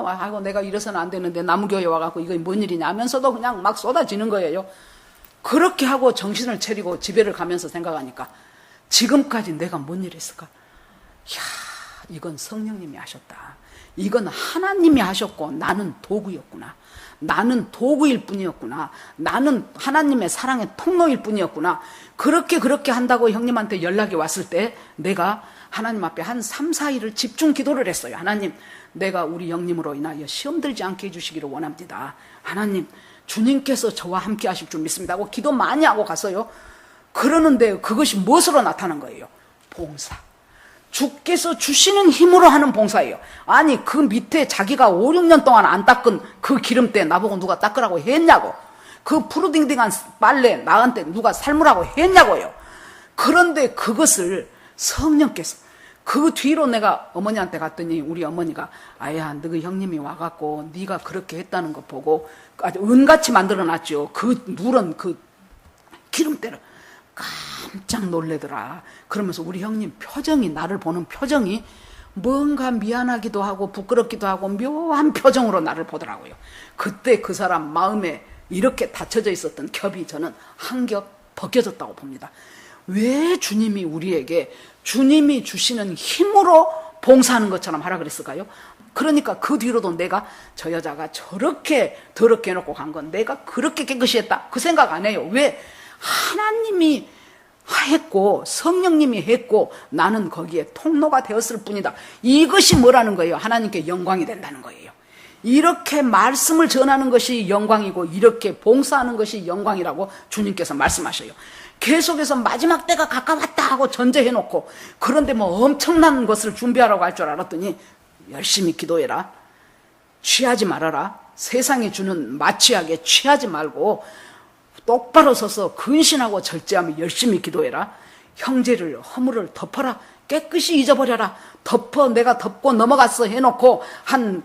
아이고, 내가 이래서는 안 되는데 나무교회 와갖고 이거 뭔 일이냐 하면서도 그냥 막 쏟아지는 거예요. 그렇게 하고 정신을 차리고 집에를 가면서 생각하니까, 지금까지 내가 뭔 일 했을까? 이야, 이건 성령님이 하셨다. 이건 하나님이 하셨고 나는 도구였구나. 나는 도구일 뿐이었구나. 나는 하나님의 사랑의 통로일 뿐이었구나. 그렇게 한다고 형님한테 연락이 왔을 때 내가 하나님 앞에 한 3, 4일을 집중 기도를 했어요. 하나님, 내가 우리 형님으로 인하여 시험 들지 않게 해주시기를 원합니다. 하나님, 주님께서 저와 함께 하실 줄 믿습니다 하고 기도 많이 하고 갔어요. 그러는데 그것이 무엇으로 나타난 거예요? 봉사. 주께서 주시는 힘으로 하는 봉사예요. 아니, 그 밑에 자기가 5, 6년 동안 안 닦은 그 기름때 나보고 누가 닦으라고 했냐고. 그 푸르딩딩한 빨래 나한테 누가 삶으라고 했냐고요. 그런데 그것을 성령께서, 그 뒤로 내가 어머니한테 갔더니 우리 어머니가, 아야, 너그 형님이 와갖고 네가 그렇게 했다는 거 보고 아주 은같이 만들어놨죠. 그 누런 그 기름때를. 깜짝 놀래더라. 그러면서 우리 형님 표정이, 나를 보는 표정이 뭔가 미안하기도 하고 부끄럽기도 하고 묘한 표정으로 나를 보더라고요. 그때 그 사람 마음에 이렇게 닫혀져 있었던 겹이 저는 한 겹 벗겨졌다고 봅니다. 왜 주님이 우리에게 주님이 주시는 힘으로 봉사하는 것처럼 하라 그랬을까요? 그러니까 그 뒤로도 내가 저 여자가 저렇게 더럽게 해놓고 간 건 내가 그렇게 깨끗이 했다, 그 생각 안 해요. 왜? 하나님이 했고 성령님이 했고 나는 거기에 통로가 되었을 뿐이다. 이것이 뭐라는 거예요? 하나님께 영광이 된다는 거예요. 이렇게 말씀을 전하는 것이 영광이고 이렇게 봉사하는 것이 영광이라고 주님께서 말씀하셔요. 계속해서 마지막 때가 가까웠다 하고 전제해놓고, 그런데 뭐 엄청난 것을 준비하라고 할 줄 알았더니 열심히 기도해라, 취하지 말아라, 세상이 주는 마취하게 취하지 말고 똑바로 서서 근신하고 절제하며 열심히 기도해라. 형제를 허물을 덮어라. 깨끗이 잊어버려라. 내가 덮고 넘어갔어 해놓고 한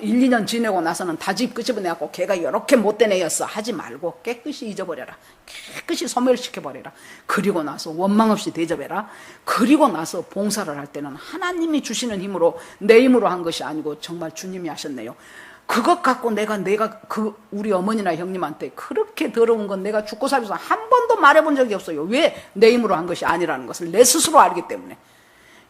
1, 2년 지내고 나서는 다시 끄집어내갖고 걔가 이렇게 못된 애였어 하지 말고 깨끗이 잊어버려라. 깨끗이 소멸시켜버려라. 그리고 나서 원망 없이 대접해라. 그리고 나서 봉사를 할 때는 하나님이 주시는 힘으로, 내 힘으로 한 것이 아니고 정말 주님이 하셨네요. 그것 갖고 내가 우리 어머니나 형님한테 그렇게 더러운 건 내가 죽고 살면서 한 번도 말해본 적이 없어요. 왜? 내 힘으로 한 것이 아니라는 것을 내 스스로 알기 때문에.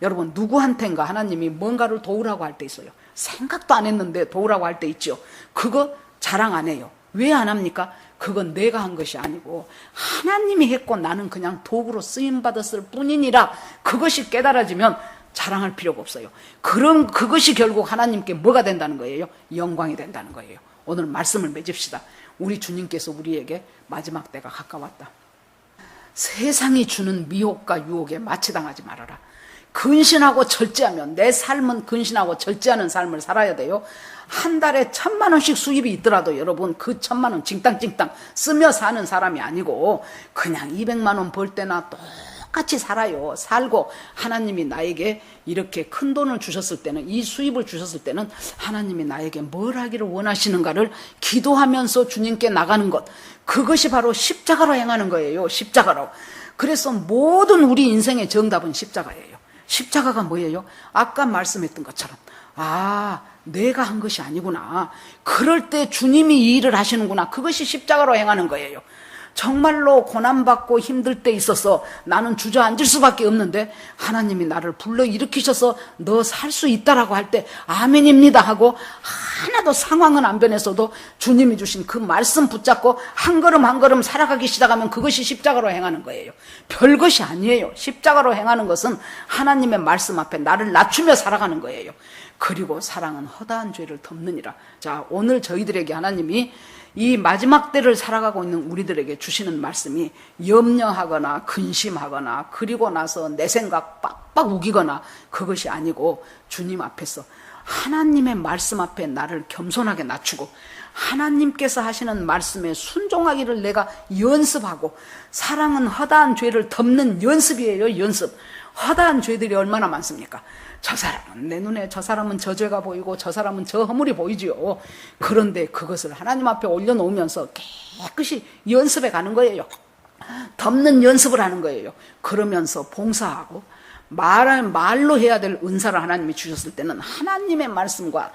여러분, 누구한텐가 하나님이 뭔가를 도우라고 할 때 있어요. 생각도 안 했는데 도우라고 할 때 있죠. 그거 자랑 안 해요. 왜 안 합니까? 그건 내가 한 것이 아니고 하나님이 했고 나는 그냥 도구로 쓰임받았을 뿐이니라. 그것이 깨달아지면 자랑할 필요가 없어요. 그것이 결국 하나님께 뭐가 된다는 거예요? 영광이 된다는 거예요. 오늘 말씀을 맺읍시다. 우리 주님께서 우리에게 마지막 때가 가까웠다. 세상이 주는 미혹과 유혹에 마취당하지 말아라. 근신하고 절제하면, 내 삶은 근신하고 절제하는 삶을 살아야 돼요. 한 달에 1,000만 원씩 수입이 있더라도 여러분, 그 1,000만 원 징땅징땅 쓰며 사는 사람이 아니고 그냥 200만 원 벌 때나 똑같이 살아요. 살고 하나님이 나에게 이렇게 큰 돈을 주셨을 때는, 이 수입을 주셨을 때는 하나님이 나에게 뭘 하기를 원하시는가를 기도하면서 주님께 나가는 것, 그것이 바로 십자가로 행하는 거예요. 십자가로. 그래서 모든 우리 인생의 정답은 십자가예요. 십자가가 뭐예요? 아까 말씀했던 것처럼, 내가 한 것이 아니구나, 그럴 때 주님이 이 일을 하시는구나, 그것이 십자가로 행하는 거예요. 정말로 고난받고 힘들 때 있어서 나는 주저앉을 수밖에 없는데 하나님이 나를 불러일으키셔서 너 살 수 있다라고 할 때 아멘입니다 하고 하나도 상황은 안 변했어도 주님이 주신 그 말씀 붙잡고 한 걸음 한 걸음 살아가기 시작하면 그것이 십자가로 행하는 거예요. 별것이 아니에요. 십자가로 행하는 것은 하나님의 말씀 앞에 나를 낮추며 살아가는 거예요. 그리고 사랑은 허다한 죄를 덮느니라. 자, 오늘 저희들에게 하나님이 이 마지막 때를 살아가고 있는 우리들에게 주시는 말씀이 염려하거나 근심하거나 그리고 나서 내 생각 빡빡 우기거나 그것이 아니고 주님 앞에서 하나님의 말씀 앞에 나를 겸손하게 낮추고 하나님께서 하시는 말씀에 순종하기를 내가 연습하고, 사랑은 허다한 죄를 덮는 연습이에요. 연습. 허다한 죄들이 얼마나 많습니까? 저 사람은, 내 눈에 저 사람은 저 죄가 보이고 저 사람은 저 허물이 보이지요. 그런데 그것을 하나님 앞에 올려놓으면서 깨끗이 연습해 가는 거예요. 덮는 연습을 하는 거예요. 그러면서 봉사하고, 말로 해야 될 은사를 하나님이 주셨을 때는 하나님의 말씀과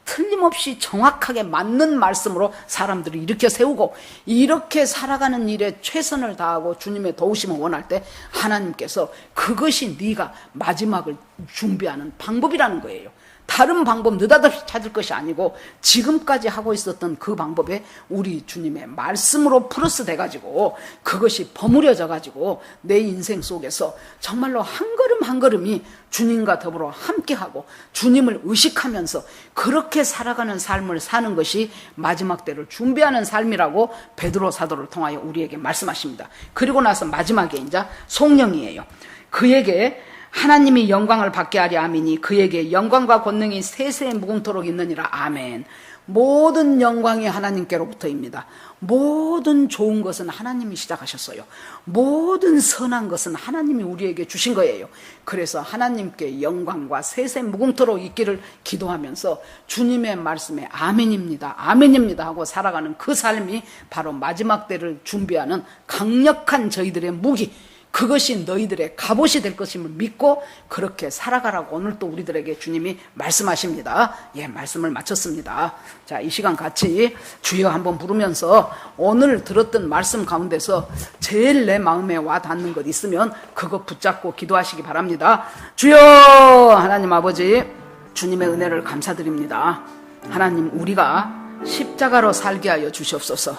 틀림없이 정확하게 맞는 말씀으로 사람들을 일으켜 세우고, 이렇게 살아가는 일에 최선을 다하고 주님의 도우심을 원할 때 하나님께서 그것이 네가 마지막을 준비하는 방법이라는 거예요. 다른 방법 느닷없이 찾을 것이 아니고 지금까지 하고 있었던 그 방법에 우리 주님의 말씀으로 플러스 돼가지고 그것이 버무려져가지고 내 인생 속에서 정말로 한 걸음 한 걸음이 주님과 더불어 함께하고 주님을 의식하면서 그렇게 살아가는 삶을 사는 것이 마지막 때를 준비하는 삶이라고 베드로 사도를 통하여 우리에게 말씀하십니다. 그리고 나서 마지막에 이제 송영이에요. 그에게 하나님이 영광을 받게 하리. 아멘이. 그에게 영광과 권능이 세세에 무궁토록 있느니라. 아멘. 모든 영광이 하나님께로부터입니다. 모든 좋은 것은 하나님이 시작하셨어요. 모든 선한 것은 하나님이 우리에게 주신 거예요. 그래서 하나님께 영광과 세세 무궁토록 있기를 기도하면서 주님의 말씀에 아멘입니다, 아멘입니다 하고 살아가는 그 삶이 바로 마지막 때를 준비하는 강력한 저희들의 무기, 그것이 너희들의 갑옷이 될 것임을 믿고 그렇게 살아가라고 오늘 또 우리들에게 주님이 말씀하십니다. 예, 말씀을 마쳤습니다. 자, 이 시간 같이 주여 한번 부르면서 오늘 들었던 말씀 가운데서 제일 내 마음에 와 닿는 것 있으면 그거 붙잡고 기도하시기 바랍니다. 주여 하나님 아버지, 주님의 은혜를 감사드립니다. 하나님, 우리가 십자가로 살게 하여 주시옵소서.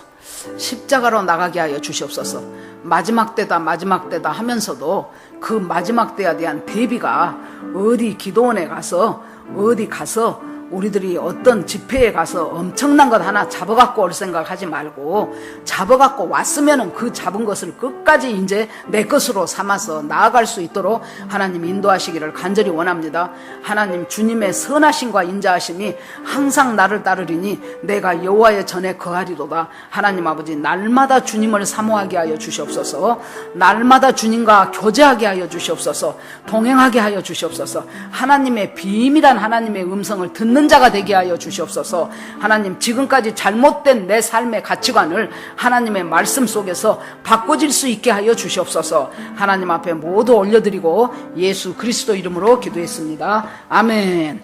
십자가로 나가게 하여 주시옵소서. 마지막 때다 마지막 때다 하면서도 그 마지막 때에 대한 대비가 어디 기도원에 가서 어디 가서 우리들이 어떤 집회에 가서 엄청난 것 하나 잡아갖고 올 생각하지 말고, 잡아갖고 왔으면은 그 잡은 것을 끝까지 이제 내 것으로 삼아서 나아갈 수 있도록 하나님 인도하시기를 간절히 원합니다. 하나님, 주님의 선하심과 인자하심이 항상 나를 따르리니 내가 여호와의 전에 거하리로다. 하나님 아버지, 날마다 주님을 사모하게 하여 주시옵소서. 날마다 주님과 교제하게 하여 주시옵소서. 동행하게 하여 주시옵소서. 하나님의 비밀한 하나님의 음성을 듣는 자가 되게 하여 주시옵소서. 하나님, 지금까지 잘못된 내 삶의 가치관을 하나님의 말씀 속에서 바꿔질 수 있게 하여 주시옵소서. 하나님 앞에 모두 올려드리고 예수 그리스도 이름으로 기도했습니다. 아멘.